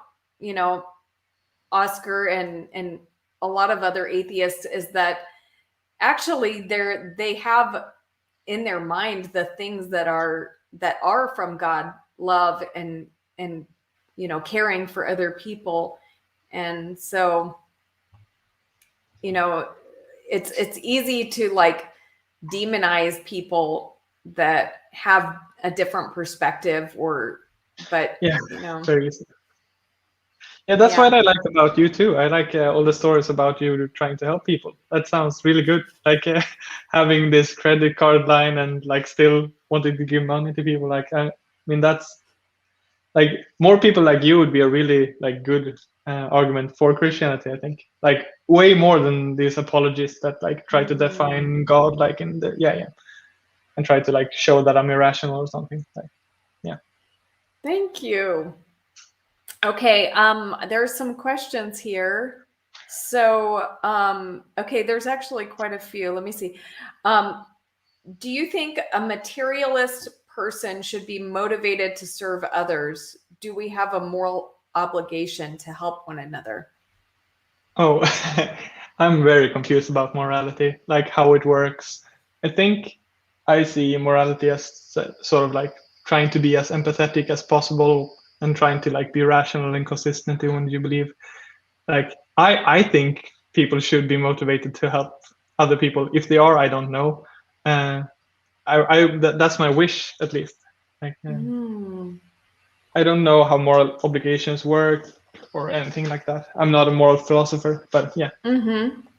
Oskar and a lot of other atheists, is that actually they have in their mind the things that are from God, love and caring for other people. And so it's easy to demonize people that have a different perspective, very easy. Yeah, that's what I like about you too. I like all the stories about you trying to help people. That sounds really good. Having this credit card line and still wanting to give money to people. I mean, that's more people like you would be a really good argument for Christianity. I think way more than these apologists that try to define God in the and try to show that I'm irrational or something. Thank you. Okay, there's some questions here. So, okay, there's actually quite a few. Let me see. Do you think a materialist person should be motivated to serve others? Do we have a moral obligation to help one another? Oh, I'm very confused about morality, how it works. I think I see morality as sort of trying to be as empathetic as possible and trying to be rational and consistent in what you believe. I think people should be motivated to help other people. If they are, I don't know. That's my wish, at least. I don't know how moral obligations work or anything like that. I'm not a moral philosopher, but yeah,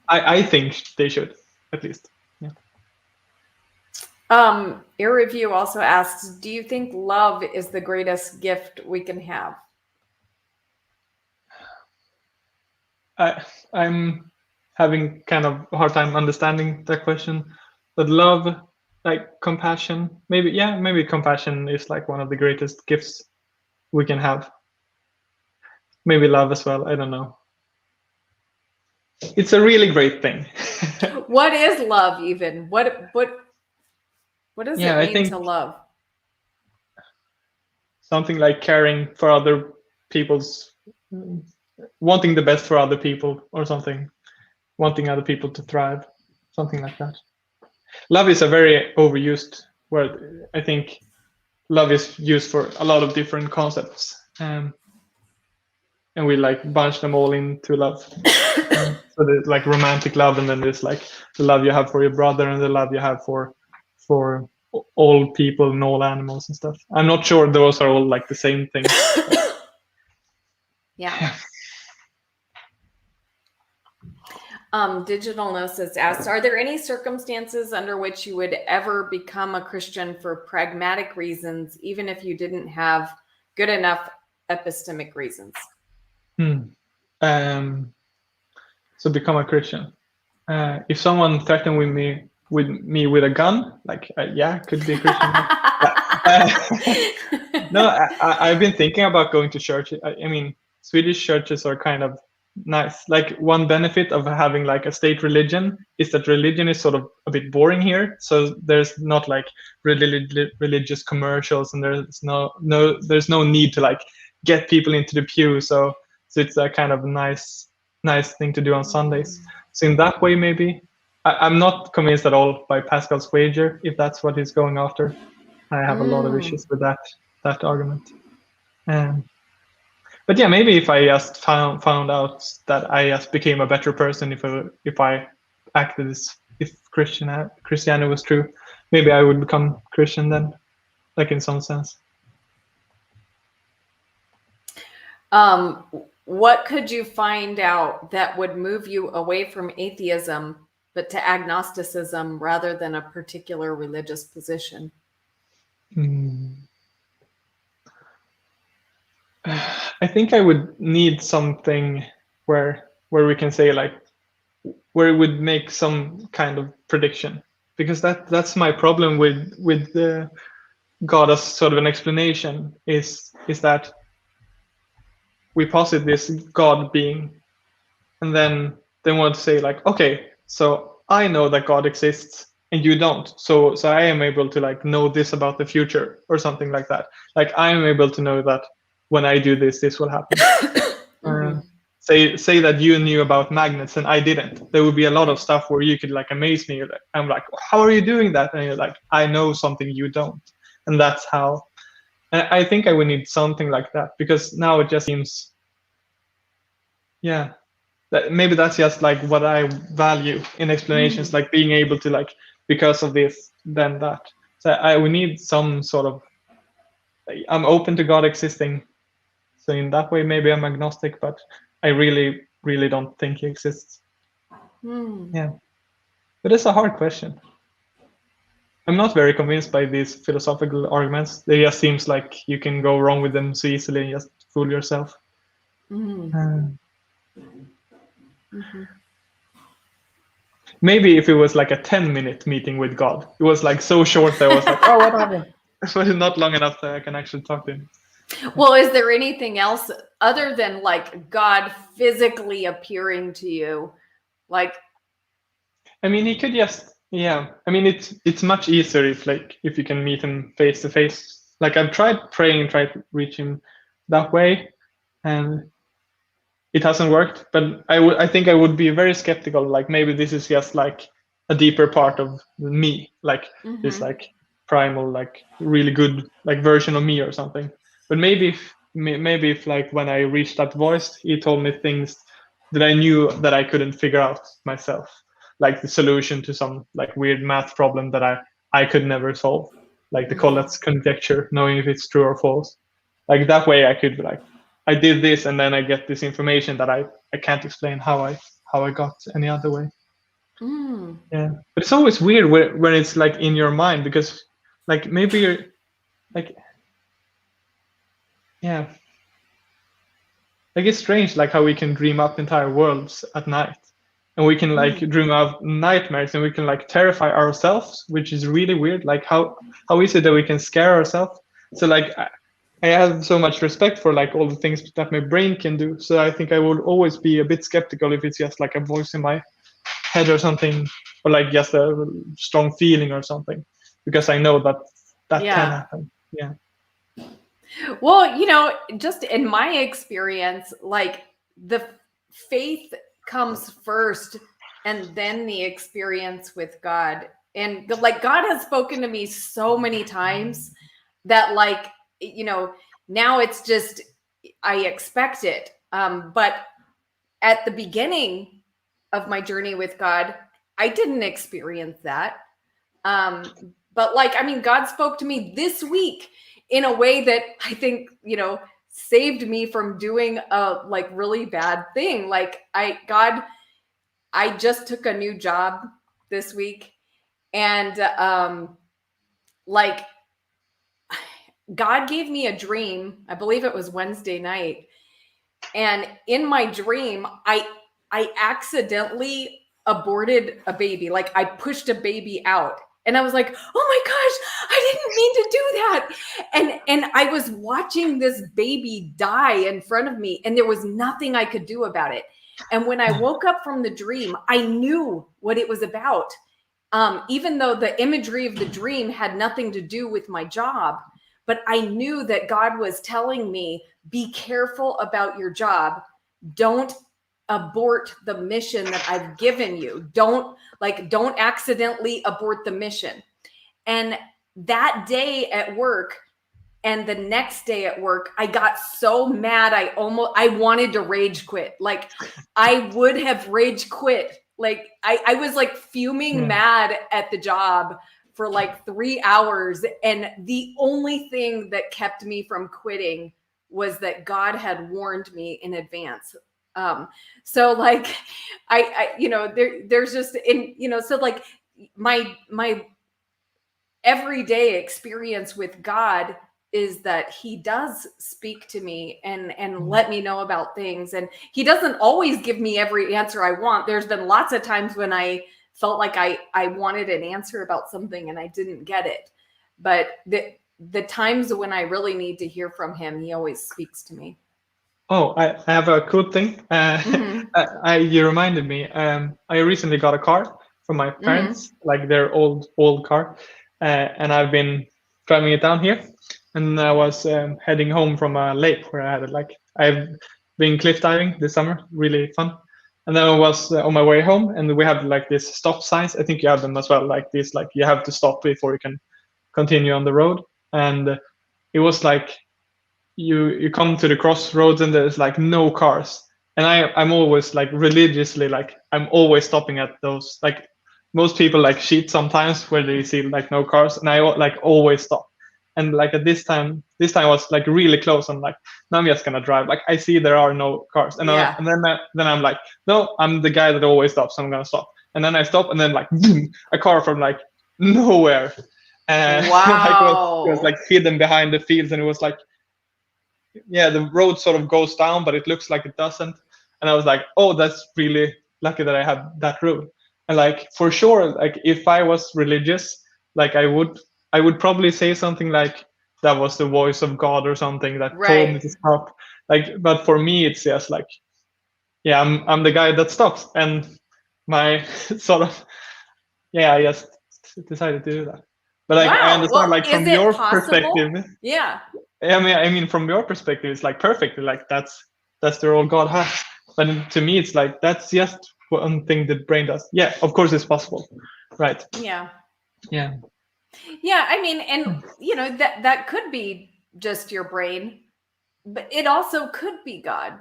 I think they should, at least. Your review also asks, do you think love is the greatest gift we can have? I'm having kind of a hard time understanding that question. But love, compassion, maybe compassion is one of the greatest gifts we can have. Maybe love as well. I don't know. It's a really great thing. What is love even? What What does Yeah, it I mean think to love? something like caring for other people's, wanting the best for other people or something, wanting other people to thrive, something like that. Love is a very overused word. I think love is used for a lot of different concepts, and we like bunch them all into love. So there's like romantic love, and then there's like the love you have for your brother, and the love you have for all people and all animals and stuff. I'm not sure those are all like the same thing. Yeah. Digital Gnosis asks, are there any circumstances under which you would ever become a Christian for pragmatic reasons, even if you didn't have good enough epistemic reasons? So become a Christian. If someone threatened with a gun, like yeah, could be a Christian. No, I've been thinking about going to church. I mean, Swedish churches are kind of nice. Like one benefit of having like a state religion is that religion is sort of a bit boring here. So there's not like religious commercials, and there's no need to like get people into the pew. So it's a kind of nice thing to do on Sundays. So in that way, maybe I'm not convinced at all by Pascal's wager, if that's what he's going after. I have a lot of issues with that argument. But yeah, maybe if I just found out that I just became a better person if I acted as if Christianity was true, maybe I would become Christian then, like in some sense. What could you find out that would move you away from atheism, but to agnosticism rather than a particular religious position? I think I would need something where we can say like where it would make some kind of prediction, because that's my problem with the God as sort of an explanation is that we posit this God being, and then they want to say like, okay, so I know that God exists and you don't, so I am able to like know this about the future or something like that. Like I am able to know that when I do this will happen. Say that you knew about magnets and I didn't. There would be a lot of stuff where you could like amaze me. I'm like, how are you doing that? And you're like, I know something you don't, and that's how. And I think I would need something like that, because now it just seems, yeah, maybe that's just like what I value in explanations, like being able to like, because of this, then that. So I would need some sort of, I'm open to God existing. So in that way, maybe I'm agnostic, but I really, really don't think he exists. Yeah, but it's a hard question. I'm not very convinced by these philosophical arguments. They just seems like you can go wrong with them so easily and just fool yourself. Maybe if it was like a 10-minute meeting with God, it was like so short that I was like, oh, what happened? So it's not long enough that I can actually talk to him. Well, is there anything else other than like God physically appearing to you? Like, I mean, he could just, yeah. I mean, it's much easier if you can meet him face to face. Like I've tried praying, tried to reach him that way, and it hasn't worked. But I think I would be very skeptical. Like maybe this is just like a deeper part of me, like this like primal, like really good like version of me or something. But maybe if like when I reached that voice, he told me things that I knew that I couldn't figure out myself, like the solution to some like weird math problem that I could never solve, like the Collat's conjecture, knowing if it's true or false. Like that way I could be like, I did this and then I get this information that I can't explain how I got any other way. Yeah, but it's always weird when it's like in your mind, because like maybe you're like, yeah, like it's strange like how we can dream up entire worlds at night, and we can like dream up nightmares, and we can like terrify ourselves, which is really weird. Like how is it that we can scare ourselves? So like I have so much respect for like all the things that my brain can do. So I think I would always be a bit skeptical if it's just like a voice in my head or something, or like just a strong feeling or something, because I know that can Yeah. happen. Yeah. Well, you know, just in my experience, like the faith comes first and then the experience with God. And like God has spoken to me so many times that, like, you know, now it's just I expect it. But at the beginning of my journey with God, I didn't experience that. But like, I mean, God spoke to me this week in a way that I think, you know, saved me from doing a like really bad thing. Like I just took a new job this week, and like God gave me a dream. I believe it was Wednesday night. And in my dream, I accidentally aborted a baby. Like I pushed a baby out. And I was like, "Oh my gosh, I didn't mean to do that." And I was watching this baby die in front of me, and there was nothing I could do about it. And when I woke up from the dream, I knew what it was about. Even though the imagery of the dream had nothing to do with my job, but I knew that God was telling me, be careful about your job. Don't abort the mission that I've given you. Don't accidentally abort the mission. And that day at work and the next day at work, I got so mad. I wanted to rage quit. Like I would have rage quit. Like I was like fuming mad at the job for like 3 hours. And the only thing that kept me from quitting was that God had warned me in advance. So like, I you know, there's just in, you know, so like my everyday experience with God is that he does speak to me and let me know about things. And he doesn't always give me every answer I want. There's been lots of times when I felt like I wanted an answer about something and I didn't get it. But the times when I really need to hear from him, he always speaks to me. Oh, I have a cool thing. You reminded me. I recently got a car from my parents, like their old car, and I've been driving it down here. And I was heading home from a lake where I've been cliff diving this summer, really fun. And then I was on my way home, and we have like this stop signs. I think you have them as well, like this, like you have to stop before you can continue on the road. And it was like you come to the crossroads and there's like no cars. And I'm always like religiously, like I'm always stopping at those. Like most people like cheat sometimes where they see like no cars, and I like always stop. And like at this time was like really close. I'm like, no, I'm just gonna drive. Like I see there are no cars, and then I'm like, no, I'm the guy that always stops. So I'm gonna stop. And then I stop, and then like boom, a car from like nowhere, wow, it was like hidden behind the fields, and it was like, yeah, the road sort of goes down, but it looks like it doesn't. And I was like, oh, that's really lucky that I have that road. And like for sure, like if I was religious, like I would probably say something like that was the voice of God or something that told me to stop. Like, but for me, it's just like, yeah, I'm the guy that stops, and my sort of, yeah, I just decided to do that. But like, I understand, like from your perspective, yeah. I mean, from your perspective, it's like perfect. Like that's the role God has. But to me, it's like that's just one thing the brain does. Yeah, of course, it's possible, right? Yeah. Yeah. Yeah, I mean, and you know that could be just your brain, but it also could be God.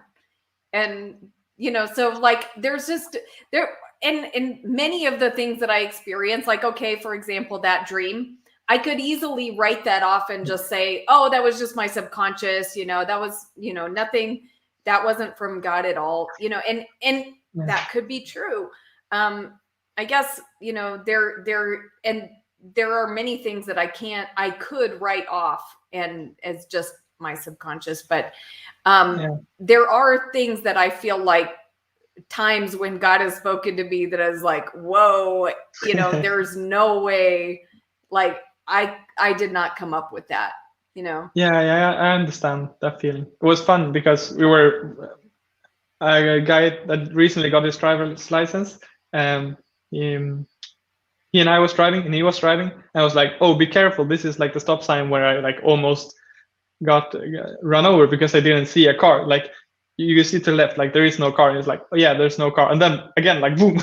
And you know, so like there's just there and many of the things that I experience, like, okay, for example, that dream, I could easily write that off and just say, oh, that was just my subconscious, you know, that was, you know, nothing, that wasn't from God at all, you know, and that could be true. I guess, you know, there are many things that I could write off and as just my subconscious, but there are things that I feel like times when God has spoken to me that is like, whoa, you know, there's no way, like I did not come up with that, you know? Yeah, I understand that feeling. It was fun because we were a guy that recently got his driver's license. he and I was driving, and he was driving. I was like, "Oh, be careful! This is like the stop sign where I like almost got run over because I didn't see a car. Like you see to the left, like there is no car. And it's like, oh yeah, there's no car. And then again, like boom.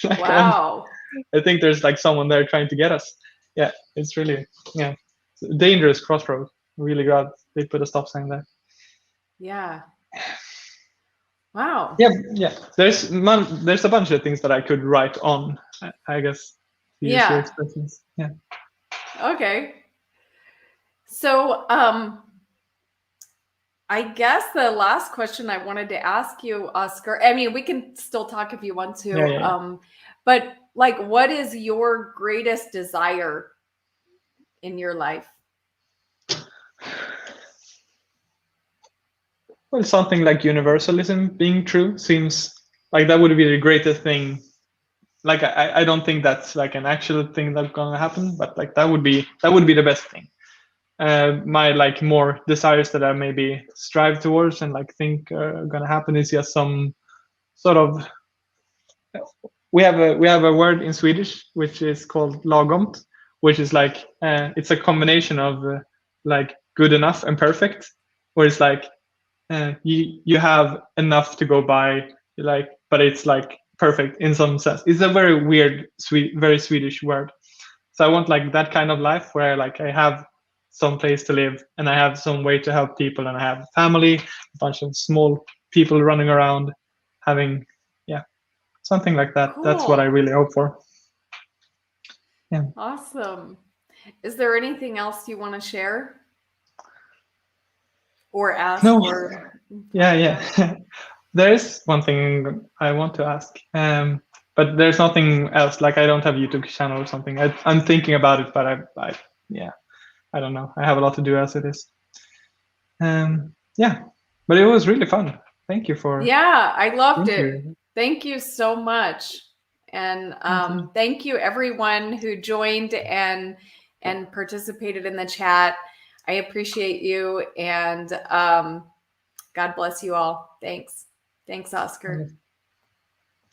Like, Wow. I think there's like someone there trying to get us. Yeah, it's really it's a dangerous crossroad. Really glad they put a stop sign there. Yeah. Wow. Yeah. There's a bunch of things that I could write on. I guess. To use your expressions. Yeah. Okay. So, I guess the last question I wanted to ask you, Oskar, I mean, we can still talk if you want to, Yeah. But like, what is your greatest desire in your life? Well, something like universalism being true seems like that would be the greatest thing. Like I don't think that's like an actual thing that's gonna happen, but like that would be the best thing. My like more desires that I maybe strive towards and like think are gonna happen is just some sort of we have a word in Swedish which is called lagomt, which is like it's a combination of like good enough and perfect, where it's like you have enough to go by, like, but it's like perfect in some sense. It's a very weird, very Swedish word. So I want like that kind of life where like I have some place to live and I have some way to help people and I have family, a bunch of small people running around, having something like that. Cool. That's what I really hope for. Yeah. Awesome. Is there anything else you want to share or ask? No. Or Yeah. There is one thing I want to ask, but there's nothing else. Like I don't have a YouTube channel or something. I'm thinking about it, but I don't know. I have a lot to do as it is. But it was really fun. Thank you for. Yeah, I loved it. Thank you so much. And thank you everyone who joined and participated in the chat. I appreciate you, and God bless you all. Thanks, Oskar.